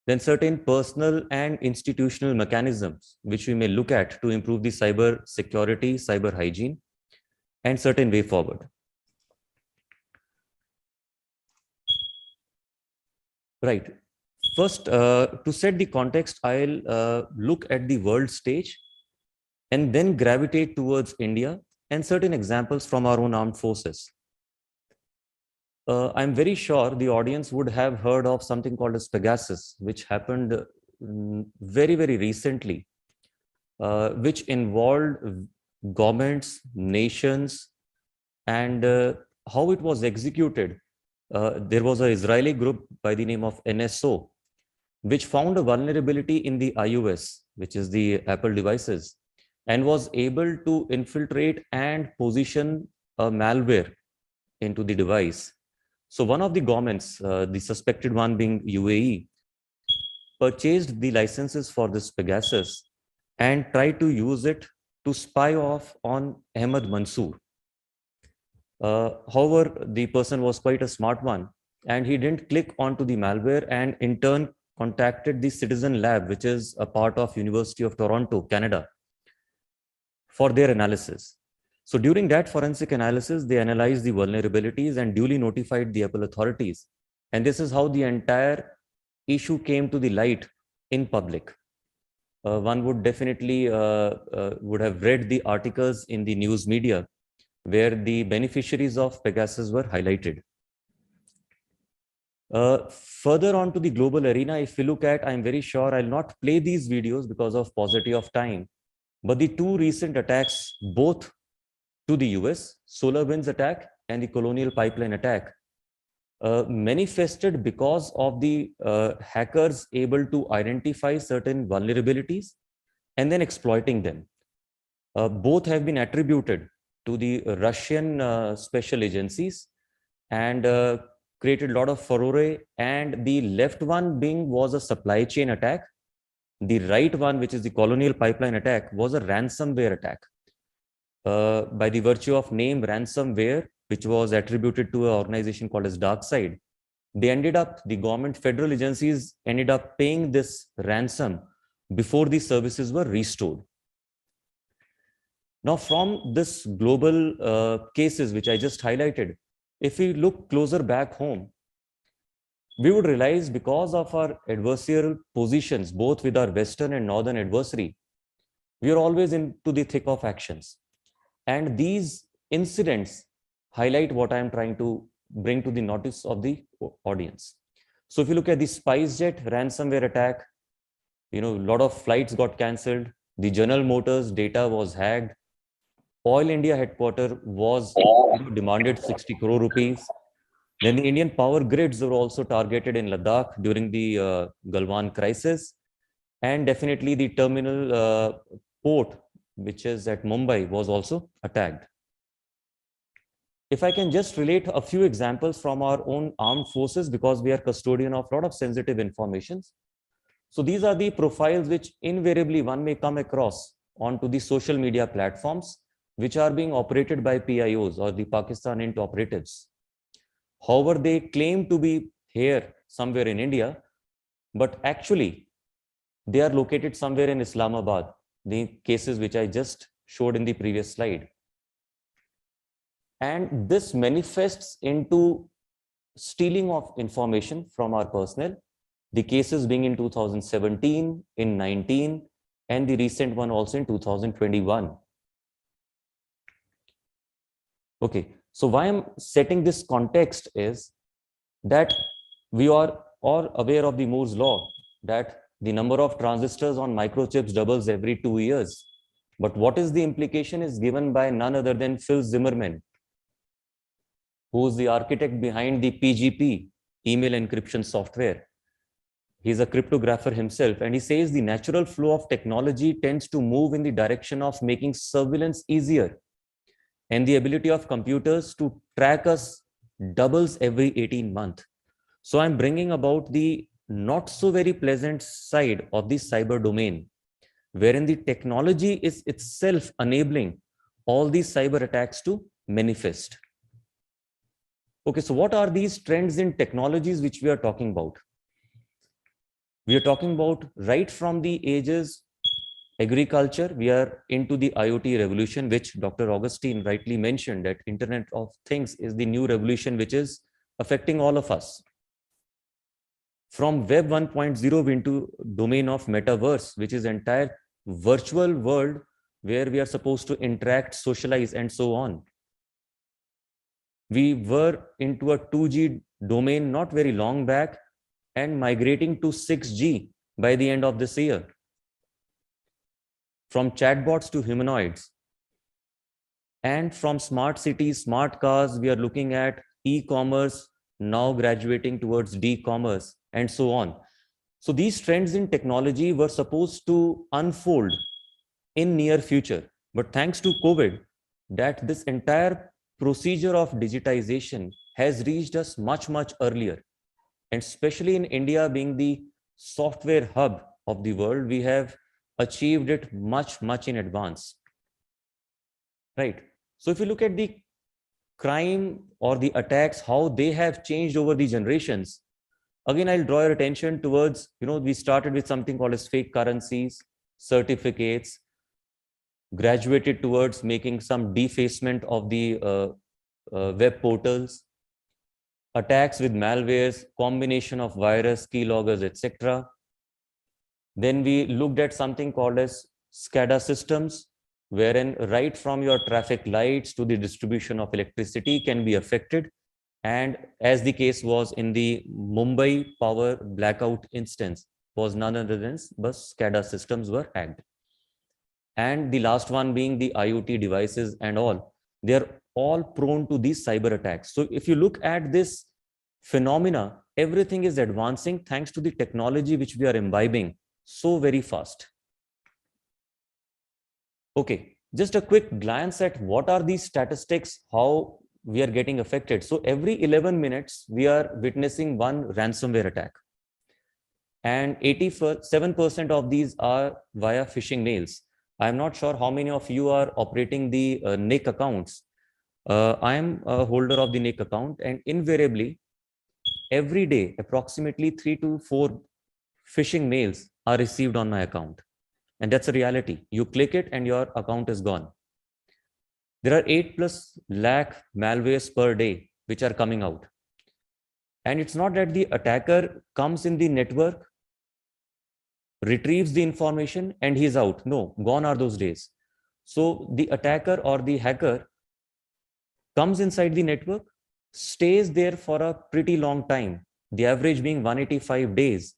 Speaker 7: Then certain personal and institutional mechanisms which we may look at to improve the cyber security, cyber hygiene, and certain way forward. Right. First, to set the context, I'll look at the world stage and then gravitate towards India and certain examples from our own armed forces. I'm very sure the audience would have heard of something called as Pegasus, which happened very, very recently, which involved governments, nations, and how it was executed. There was an Israeli group by the name of NSO, which found a vulnerability in the iOS, which is the Apple devices, and was able to infiltrate and position a malware into the device. So one of the governments, the suspected one being UAE, purchased the licenses for this Pegasus and tried to use it to spy off on Ahmed Mansoor. However, the person was quite a smart one, and he didn't click onto the malware, and in turn contacted the Citizen Lab, which is a part of University of Toronto, Canada, for their analysis. So during that forensic analysis, they analyzed the vulnerabilities and duly notified the Apple authorities. And this is how the entire issue came to the light in public. One would definitely would have read the articles in the news media where the beneficiaries of Pegasus were highlighted. Further on to the global arena, if you look at, I'm very sure I'll not play these videos because of paucity of time, but the two recent attacks, both to the US, SolarWinds attack and the Colonial Pipeline attack, manifested because of the hackers able to identify certain vulnerabilities and then exploiting them. Both have been attributed to the Russian special agencies and created a lot of furore. And the left one being was a supply chain attack. The right one, which is the Colonial Pipeline attack, was a ransomware attack. By the virtue of name ransomware, which was attributed to an organization called as DarkSide, the government federal agencies ended up paying this ransom before the services were restored. Now, from this global cases, which I just highlighted, if we look closer back home, we would realize because of our adversarial positions, both with our Western and Northern adversary, we are always into the thick of actions. And these incidents highlight what I am trying to bring to the notice of the audience. So if you look at the SpiceJet ransomware attack, a lot of flights got cancelled. The General Motors data was hacked. Oil India headquarters was demanded 60 crore rupees. Then the Indian power grids were also targeted in Ladakh during the Galwan crisis. And definitely the terminal port, which is at Mumbai, was also attacked. If I can just relate a few examples from our own armed forces, because we are custodian of a lot of sensitive information. So these are the profiles which invariably one may come across onto the social media platforms, which are being operated by PIOs or the Pakistan Int operatives. However, they claim to be here somewhere in India, but actually they are located somewhere in Islamabad, the cases which I just showed in the previous slide. And this manifests into stealing of information from our personnel, the cases being in 2017, in 19, and the recent one also in 2021. Okay, so why I'm setting this context is that we are all aware of the Moore's law, that the number of transistors on microchips doubles every 2 years. But what is the implication is given by none other than Phil Zimmerman, who is the architect behind the PGP email encryption software. He's a cryptographer himself, and he says the natural flow of technology tends to move in the direction of making surveillance easier, and the ability of computers to track us doubles every 18 months. So I'm bringing about the not so very pleasant side of the cyber domain, wherein the technology is itself enabling all these cyber attacks to manifest. Okay, so what are these trends in technologies which we are talking about? We are talking about right from the ages agriculture, we are into the IoT revolution, which Dr. Augustine rightly mentioned, that Internet of Things is the new revolution which is affecting all of us. From Web 1.0 into domain of metaverse, which is entire virtual world where we are supposed to interact, socialize, and so on. We were into a 2G domain not very long back and migrating to 6G by the end of this year. From chatbots to humanoids. And from smart cities, smart cars, we are looking at e-commerce, now graduating towards d-commerce, and so on. So these trends in technology were supposed to unfold in near future. But thanks to COVID, that this entire procedure of digitization has reached us much, much earlier. And especially in India being the software hub of the world, we have achieved it much, much in advance. Right. So if you look at the crime or the attacks, how they have changed over the generations, again, I'll draw your attention towards, we started with something called as fake currencies, certificates. graduated towards making some defacement of the web portals, attacks with malwares, combination of virus, keyloggers, etc. Then we looked at something called as SCADA systems, wherein right from your traffic lights to the distribution of electricity can be affected. And as the case was in the Mumbai power blackout instance, was none other than but SCADA systems were hacked. And the last one being the IoT devices and all, they're all prone to these cyber attacks. So if you look at this phenomena, everything is advancing thanks to the technology which we are imbibing so very fast. Okay, just a quick glance at what are these statistics, how we are getting affected. So every 11 minutes, we are witnessing one ransomware attack. And 87% of these are via phishing mails. I'm not sure how many of you are operating the NIC accounts. I am a holder of the NIC account, and invariably, every day, approximately 3 to 4 phishing mails are received on my account. And that's a reality. You click it and your account is gone. There are 8+ lakh malwares per day which are coming out. And it's not that the attacker comes in the network, retrieves the information, and he's out. No, gone are those days. So the attacker or the hacker comes inside the network, stays there for a pretty long time, the average being 185 days.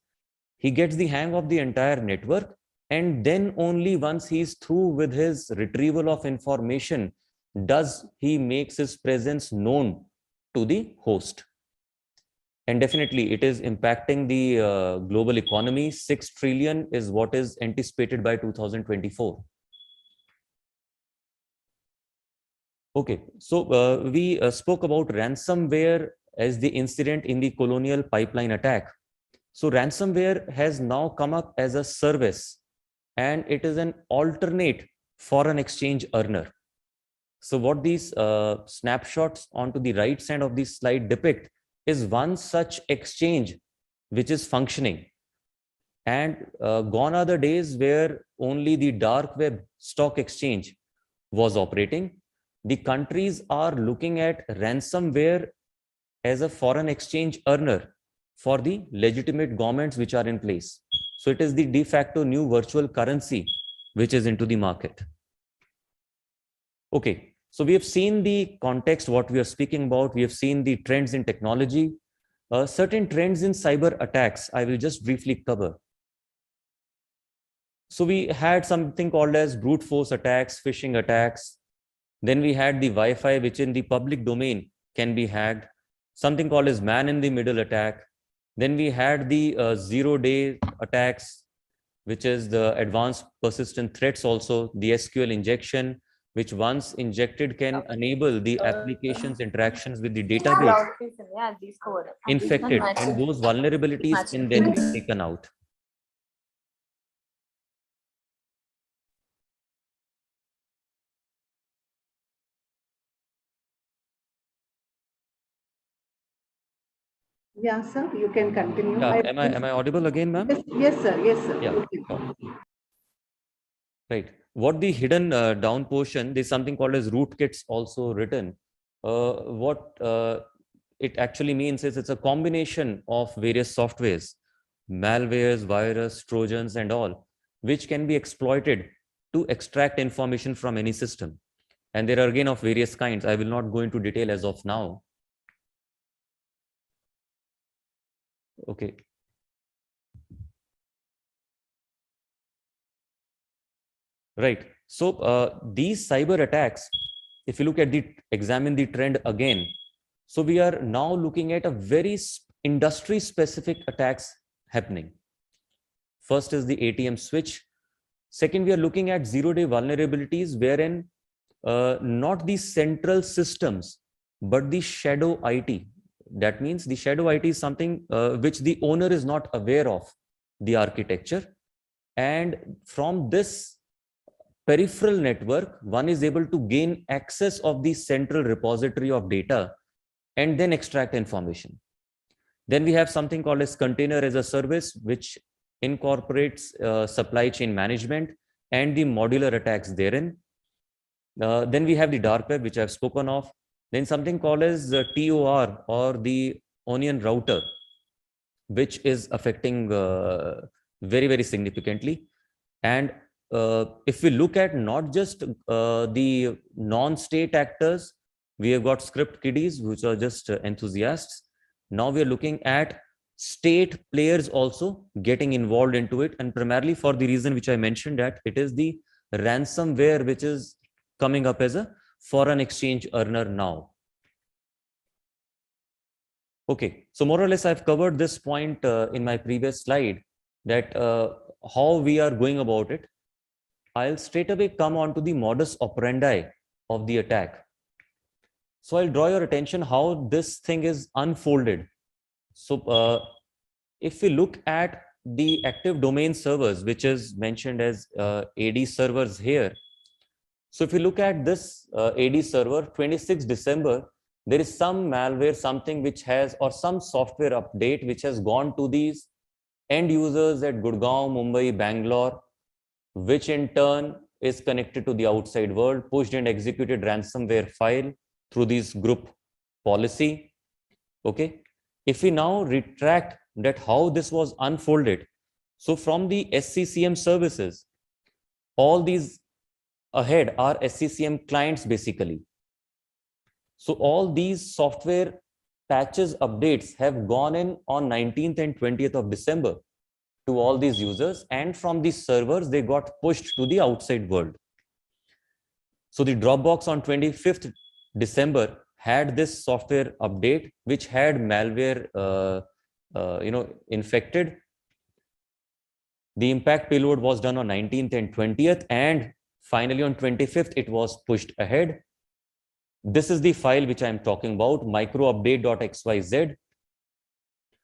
Speaker 7: He gets the hang of the entire network, and then only once he's through with his retrieval of information does he makes his presence known to the host. And definitely it is impacting the global economy. 6 trillion is what is anticipated by 2024. Okay, so we spoke about ransomware as the incident in the Colonial Pipeline attack. So ransomware has now come up as a service, and it is an alternate foreign exchange earner. So what these snapshots onto the right side of this slide depict is one such exchange which is functioning. And gone are the days where only the dark web stock exchange was operating. The countries are looking at ransomware as a foreign exchange earner for the legitimate governments which are in place. So it is the de facto new virtual currency which is into the market. Okay, so we have seen the context, what we are speaking about. We have seen the trends in technology, certain trends in cyber attacks. I will just briefly cover. So we had something called as brute force attacks, phishing attacks. Then we had the Wi-Fi, which in the public domain can be hacked. Something called as man-in-the-middle attack. Then we had the zero-day attacks, which is the advanced persistent threats also, the SQL injection, which once injected can enable the application's interactions with the database infected, and those vulnerabilities can then be taken out.
Speaker 2: Yeah, sir, you can continue.
Speaker 7: Yeah, am I audible again, ma'am?
Speaker 2: Yes, sir. Yes, sir.
Speaker 7: Yeah, sure. Right. What the hidden down portion, there's something called as rootkits also written. What it actually means is it's a combination of various softwares, malwares, virus, trojans, and all, which can be exploited to extract information from any system. And there are again of various kinds. I will not go into detail as of now. Okay. Right. So these cyber attacks, if you look at examine the trend again, so we are now looking at a very industry specific attacks happening. First is the ATM switch. Second, we are looking at zero-day vulnerabilities wherein not the central systems, but the shadow IT. That means the shadow IT is something which the owner is not aware of the architecture. And from this peripheral network, one is able to gain access of the central repository of data and then extract information. Then we have something called as container as a service, which incorporates supply chain management, and the modular attacks therein. Then we have the dark web, which I've spoken of. Then something called as TOR, or the onion router, which is affecting very, very significantly. And if we look at not just the non-state actors, we have got script kiddies, which are just enthusiasts. Now we are looking at state players also getting involved into it, and primarily for the reason which I mentioned, that it is the ransomware which is coming up as a foreign exchange earner now. Okay, so more or less I've covered this point in my previous slide, that how we are going about it. I'll straight away come on to the modus operandi of the attack. So I'll draw your attention how this thing is unfolded. So if we look at the active domain servers, which is mentioned as AD servers here. So if you look at this AD server, 26 December, there is some malware, something which has, or some software update which has gone to these end users at Gurgaon, Mumbai, Bangalore, which in turn is connected to the outside world, pushed and executed ransomware file through this group policy. Okay. If we now retract that how this was unfolded, so from the SCCM services, all these ahead are SCCM clients basically. So all these software patches, updates have gone in on 19th and 20th of December to all these users, and from these servers they got pushed to the outside world. So the Dropbox on 25th December had this software update which had malware infected. The impact payload was done on 19th and 20th, and finally on 25th it was pushed ahead. This is the file which I am talking about, microupdate.xyz.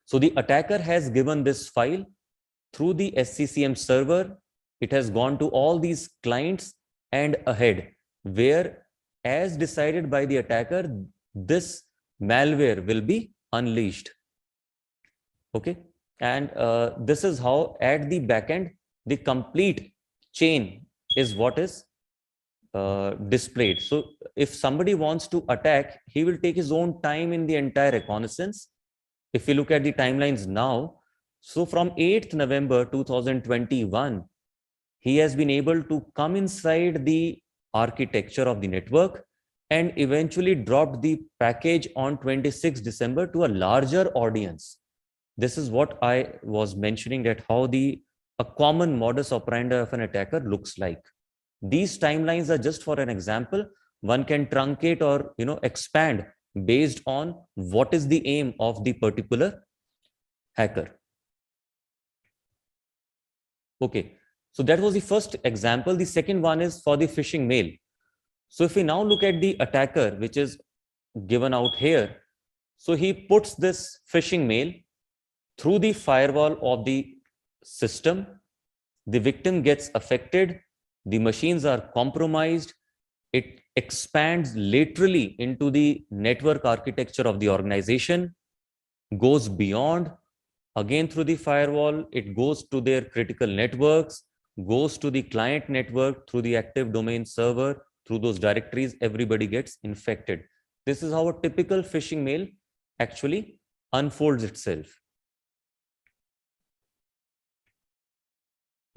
Speaker 7: So the attacker has given this file through the SCCM server. It has gone to all these clients and ahead, where as decided by the attacker, this malware will be unleashed. Okay. And this is how at the backend, the complete chain is what is displayed. So if somebody wants to attack, he will take his own time in the entire reconnaissance. If you look at the timelines now, so from 8th November 2021, he has been able to come inside the architecture of the network and eventually dropped the package on 26 December to a larger audience. This is what I was mentioning, that how a common modus operandi of an attacker looks like. These timelines are just for an example. One can truncate or expand based on what is the aim of the particular hacker. Okay, so that was the first example. The second one is for the phishing mail. So if we now look at the attacker, which is given out here, so he puts this phishing mail through the firewall of the system. The victim gets affected. The machines are compromised. It expands laterally into the network architecture of the organization, goes beyond, again through the firewall. It goes to their critical networks, goes to the client network through the active domain server, through those directories. Everybody gets infected. This is how a typical phishing mail actually unfolds itself.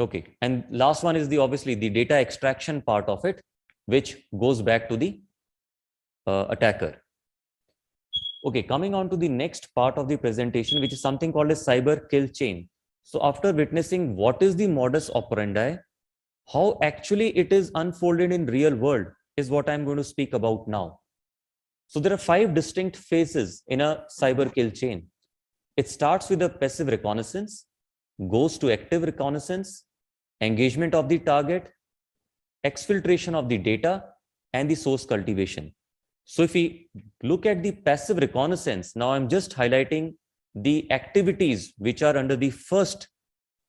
Speaker 7: Okay, and last one is obviously the data extraction part of it, which goes back to the attacker. Okay, coming on to the next part of the presentation, which is something called a cyber kill chain. So after witnessing what is the modus operandi, how actually it is unfolded in real world is what I'm going to speak about now. So there are 5 distinct phases in a cyber kill chain. It starts with a passive reconnaissance, goes to active reconnaissance, engagement of the target, exfiltration of the data, and the source cultivation. So if we look at the passive reconnaissance, now I'm just highlighting the activities which are under the first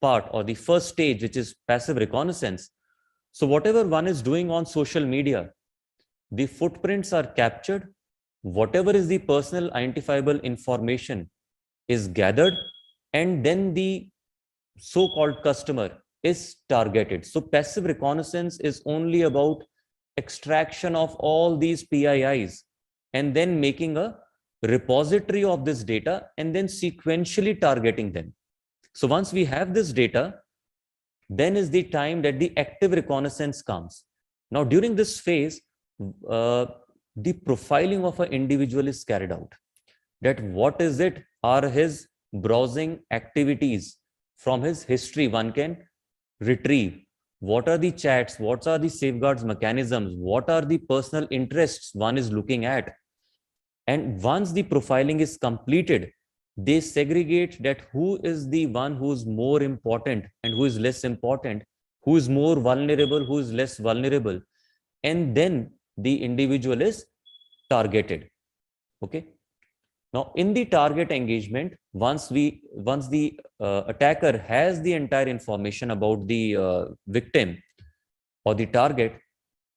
Speaker 7: part or the first stage, which is passive reconnaissance. So whatever one is doing on social media, the footprints are captured. Whatever is the personal identifiable information is gathered, and then the so-called customer is targeted. So passive reconnaissance is only about extraction of all these PIIs and then making a repository of this data and then sequentially targeting them. So once we have this data, then is the time that the active reconnaissance comes. Now, during this phase, the profiling of an individual is carried out. That what is it are his browsing activities from his history one can retrieve. What are the chats? What are the safeguards mechanisms? What are the personal interests one is looking at? And once the profiling is completed, they segregate that who is the one who is more important and who is less important, who is more vulnerable, who is less vulnerable. And then the individual is targeted. Okay. Now, in the target engagement, once the attacker has the entire information about the victim or the target,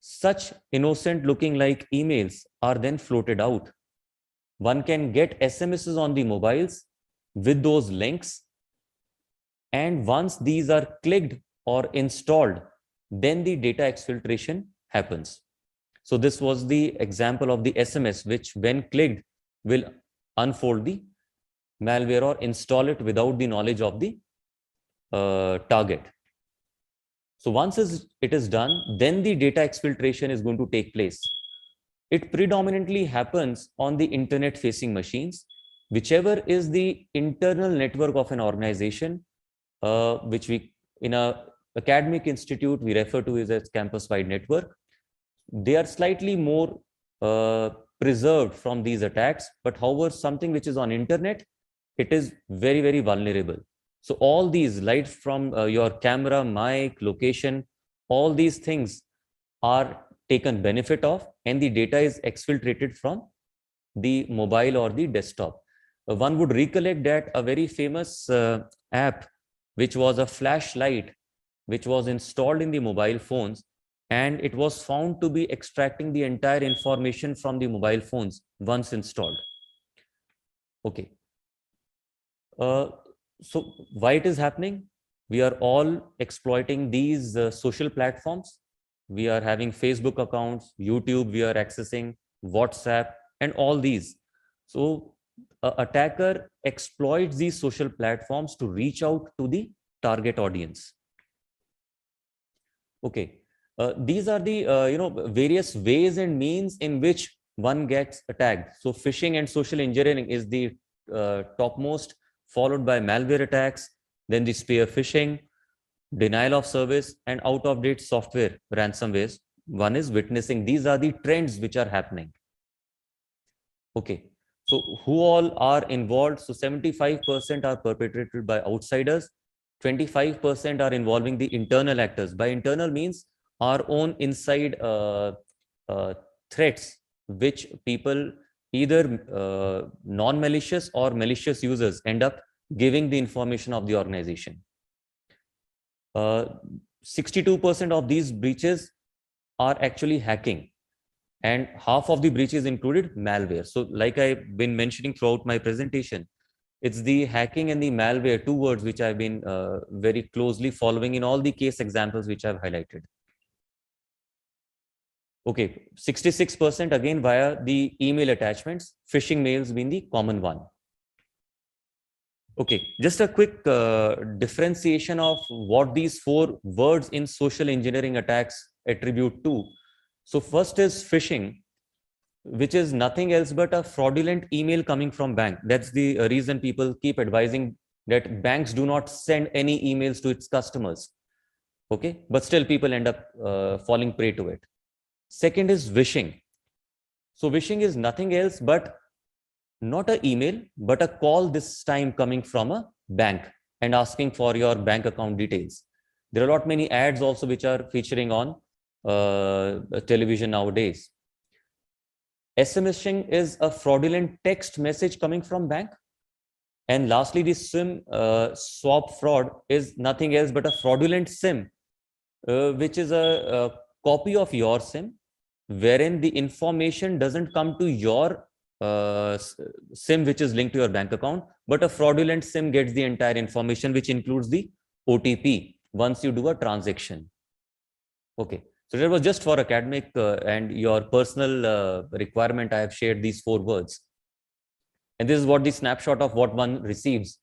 Speaker 7: such innocent looking like emails are then floated out. One can get SMSs on the mobiles with those links. And once these are clicked or installed, then the data exfiltration happens. So this was the example of the SMS, which when clicked will unfold the malware or install it without the knowledge of the target. So once it is done, then the data exfiltration is going to take place. It predominantly happens on the internet facing machines, whichever is the internal network of an organization, which we in a academic institute we refer to as campus wide network. They are slightly more preserved from these attacks, but however, something which is on internet, it is very, very vulnerable. So all these lights from your camera, mic, location, all these things are taken benefit of, and the data is exfiltrated from the mobile or the desktop. One would recollect that a very famous app, which was a flashlight, which was installed in the mobile phones, and it was found to be extracting the entire information from the mobile phones once installed. Okay. So why it is happening? We are all exploiting these social platforms. We are having Facebook accounts, YouTube, we are accessing WhatsApp and all these. So an attacker exploits these social platforms to reach out to the target audience. Okay. These are the various ways and means in which one gets attacked. So phishing and social engineering is the topmost, followed by malware attacks, then the spear phishing, denial of service, and out of date software ransomwares. One is witnessing. These are the trends which are happening. Okay. So who all are involved? So 75% are perpetrated by outsiders. 25% are involving the internal actors. By internal means our own inside threats, which people either non-malicious or malicious users end up giving the information of the organization. 62% of these breaches are actually hacking, and half of the breaches included malware. So like I've been mentioning throughout my presentation, it's the hacking and the malware, two words which I've been very closely following in all the case examples which I've highlighted. Okay, 66% again via the email attachments, phishing mails being the common one. Okay, just a quick differentiation of what these four words in social engineering attacks attribute to. So first is phishing, which is nothing else but a fraudulent email coming from bank. That's the reason people keep advising that banks do not send any emails to its customers. Okay, but still people end up falling prey to it. Second is wishing. So wishing is nothing else but not an email, but a call, this time coming from a bank and asking for your bank account details. There are a lot many ads also which are featuring on television nowadays. SMSing is a fraudulent text message coming from bank. And lastly, the SIM swap fraud is nothing else but a fraudulent SIM, which is a copy of your SIM, wherein the information doesn't come to your SIM which is linked to your bank account, but a fraudulent SIM gets the entire information, which includes the OTP once you do a transaction. Okay, so that was just for academic and your personal requirement. I have shared these 4 words. And this is what the snapshot of what one receives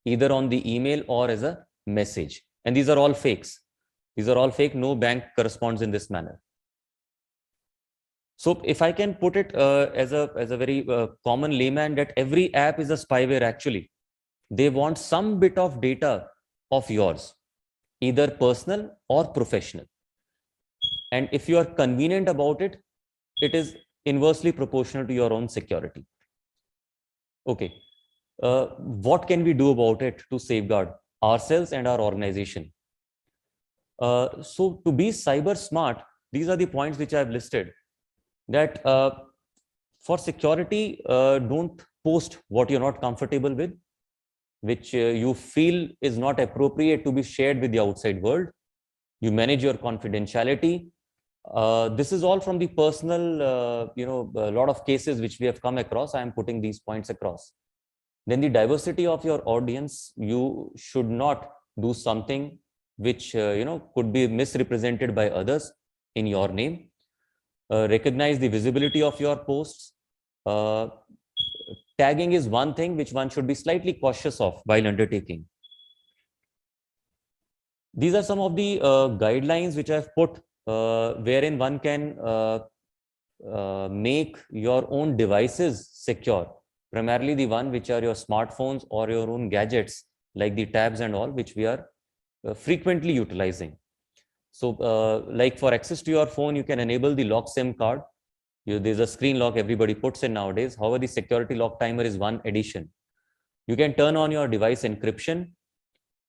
Speaker 7: either on the email or as a message. And these are all fakes. These are all fake. No bank corresponds in this manner. So if I can put it as a very common layman, that every app is a spyware actually. They want some bit of data of yours, either personal or professional. And if you are convenient about it, it is inversely proportional to your own security. Okay. What can we do about it to safeguard ourselves and our organization? So to be cyber smart, these are the points which I have listed. That for security, don't post what you're not comfortable with, which you feel is not appropriate to be shared with the outside world. You manage your confidentiality. This is all from the personal, a lot of cases which we have come across. I am putting these points across. Then the diversity of your audience, you should not do something which could be misrepresented by others in your name. Recognize the visibility of your posts. Tagging is one thing which one should be slightly cautious of while undertaking. These are some of the guidelines which I've put, wherein one can make your own devices secure, primarily the one which are your smartphones or your own gadgets like the tabs and all, which we are frequently utilizing. So like for access to your phone, you can enable the lock SIM card. There's a screen lock everybody puts in nowadays. However, the security lock timer is one addition. You can turn on your device encryption.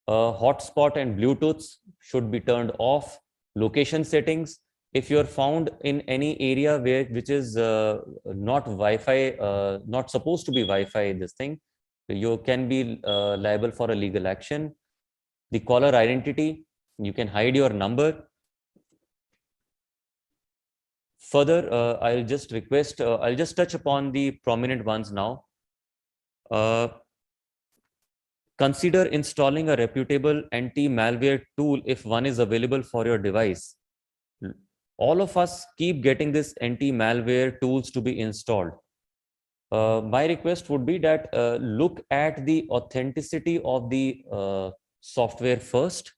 Speaker 7: Hotspot and Bluetooth should be turned off. Location settings. If you're found in any area which is not Wi-Fi, not supposed to be Wi-Fi, this thing, you can be liable for a legal action. The caller identity, you can hide your number. Further, I'll just request, I'll just touch upon the prominent ones now. Consider installing a reputable anti-malware tool if one is available for your device. All of us keep getting this anti-malware tools to be installed. My request would be that look at the authenticity of the software first.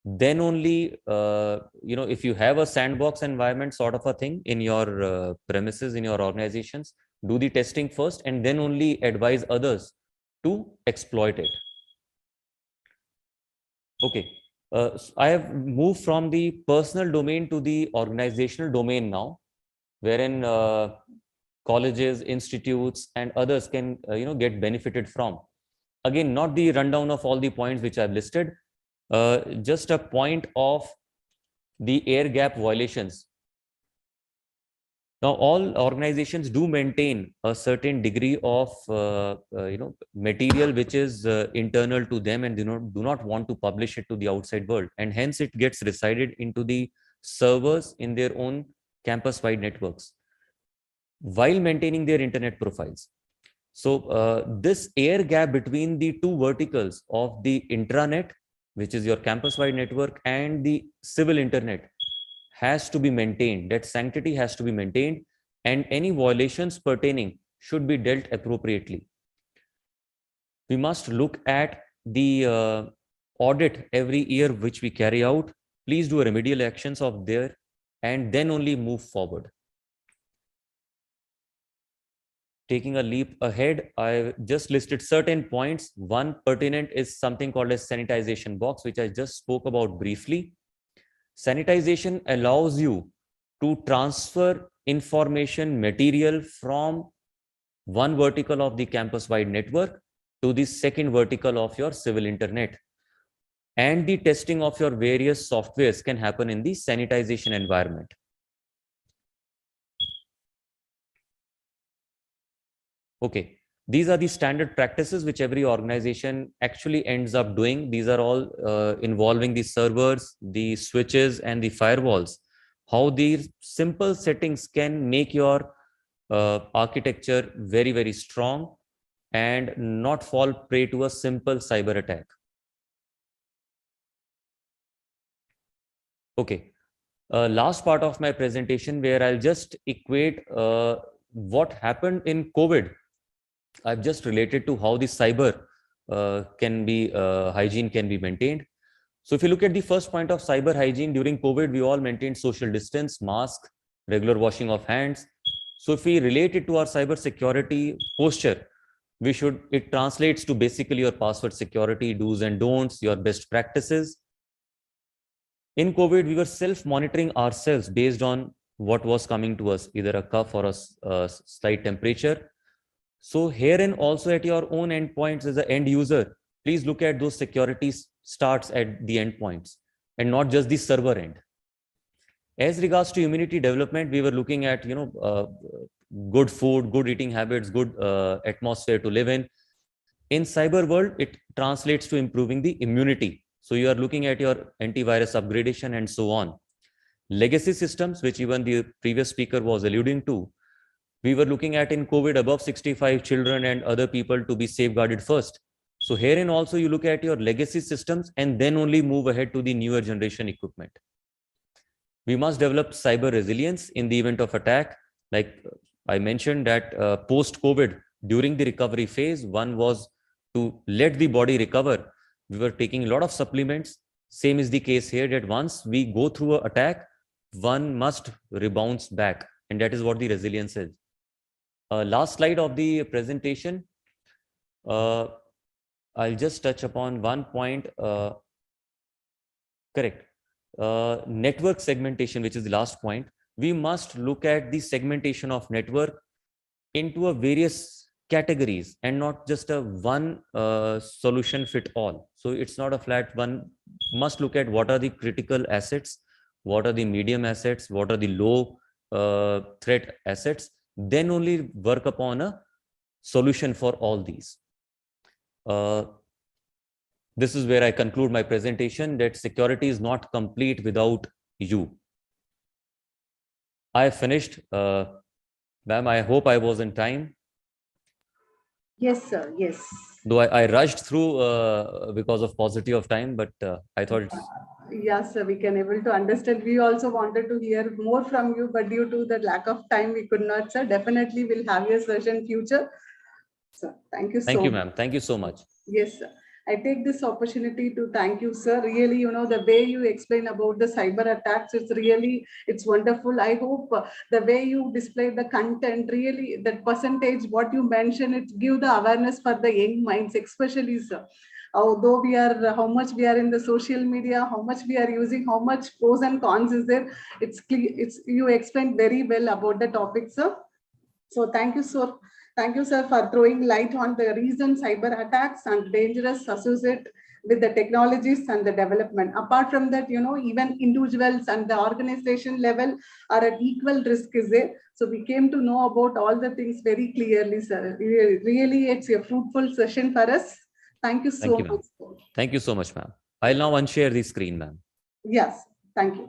Speaker 7: Then only, if you have a sandbox environment sort of a thing in your premises, in your organizations, do the testing first and then only advise others to exploit it. Okay. I have moved from the personal domain to the organizational domain now, wherein colleges, institutes, and others can get benefited from. Again, not the rundown of all the points which I've listed, just a point of the air gap violations. Now, all organizations do maintain a certain degree of material which is internal to them, and do not want to publish it to the outside world, and hence it gets resided into the servers in their own campus-wide networks while maintaining their internet profiles. So this air gap between the two verticals of the intranet, which is your campus-wide network, and the civil internet has to be maintained. That sanctity has to be maintained, and any violations pertaining should be dealt appropriately. We must look at the audit every year which we carry out. Please do remedial actions of there and then only move forward. Taking a leap ahead, I just listed certain points. One pertinent is something called as sanitization box, which I just spoke about briefly. Sanitization allows you to transfer information material from one vertical of the campus-wide network to the second vertical of your civil internet. And the testing of your various softwares can happen in the sanitization environment. Okay. These are the standard practices which every organization actually ends up doing. These are all involving the servers, the switches, and the firewalls. How these simple settings can make your architecture very, very strong and not fall prey to a simple cyber attack. Okay. Last part of my presentation where I'll just equate what happened in COVID. I've just related to how the cyber hygiene can be maintained. So if you look at the first point of cyber hygiene during COVID, we all maintained social distance, mask, regular washing of hands. So if we relate it to our cyber security posture, it translates to basically your password security, do's and don'ts, your best practices. In COVID, we were self-monitoring ourselves based on what was coming to us, either a cough or a slight temperature. So herein also at your own endpoints as an end user, please look at those security starts at the endpoints and not just the server end. As regards to immunity development, we were looking at good food, good eating habits, good atmosphere to live in. In cyber world, it translates to improving the immunity. So you are looking at your antivirus upgradation and so on. Legacy systems, which even the previous speaker was alluding to, we were looking at in COVID above 65 children and other people to be safeguarded first. So herein also you look at your legacy systems and then only move ahead to the newer generation equipment. We must develop cyber resilience in the event of attack. Like I mentioned that post-COVID, during the recovery phase, one was to let the body recover. We were taking a lot of supplements. Same is the case here, that once we go through an attack, one must rebound back. And that is what the resilience is. Last slide of the presentation. I'll just touch upon one point. Correct. Network segmentation, which is the last point. We must look at the segmentation of network into a various categories and not just a one solution fit all. So it's not a flat one. Must look at what are the critical assets, what are the medium assets, what are the low threat assets, then only work upon a solution for all these. This is where I conclude my presentation, that security is not complete without you. I finished. Ma'am, I hope I was in time.
Speaker 2: Yes, sir. Yes.
Speaker 7: Though I rushed through because of paucity of time, but I thought it's...
Speaker 2: Yes, sir, we can able to understand. We also wanted to hear more from you, but due to the lack of time, we could not, sir. Definitely we'll have your session future. Sir, thank you so much.
Speaker 7: Thank you, ma'am. Thank you so much.
Speaker 2: Yes, sir. I take this opportunity to thank you, sir. Really, the way you explain about the cyber attacks, it's wonderful. I hope the way you display the content, really, that percentage, what you mentioned, it give the awareness for the young minds, especially, sir. Although how much we are in the social media, how much we are using, how much pros and cons is there, it's clear. You explained very well about the topic, sir. So thank you, sir. Thank you, sir, for throwing light on the reason cyber attacks and dangerous associated with the technologies and the development. Apart from that, even individuals and the organization level are at equal risk, is there. So we came to know about all the things very clearly, sir. Really, it's a fruitful session for us. Thank you so much.
Speaker 7: Thank you so much, ma'am. I'll now unshare the screen, ma'am.
Speaker 2: Yes, thank you.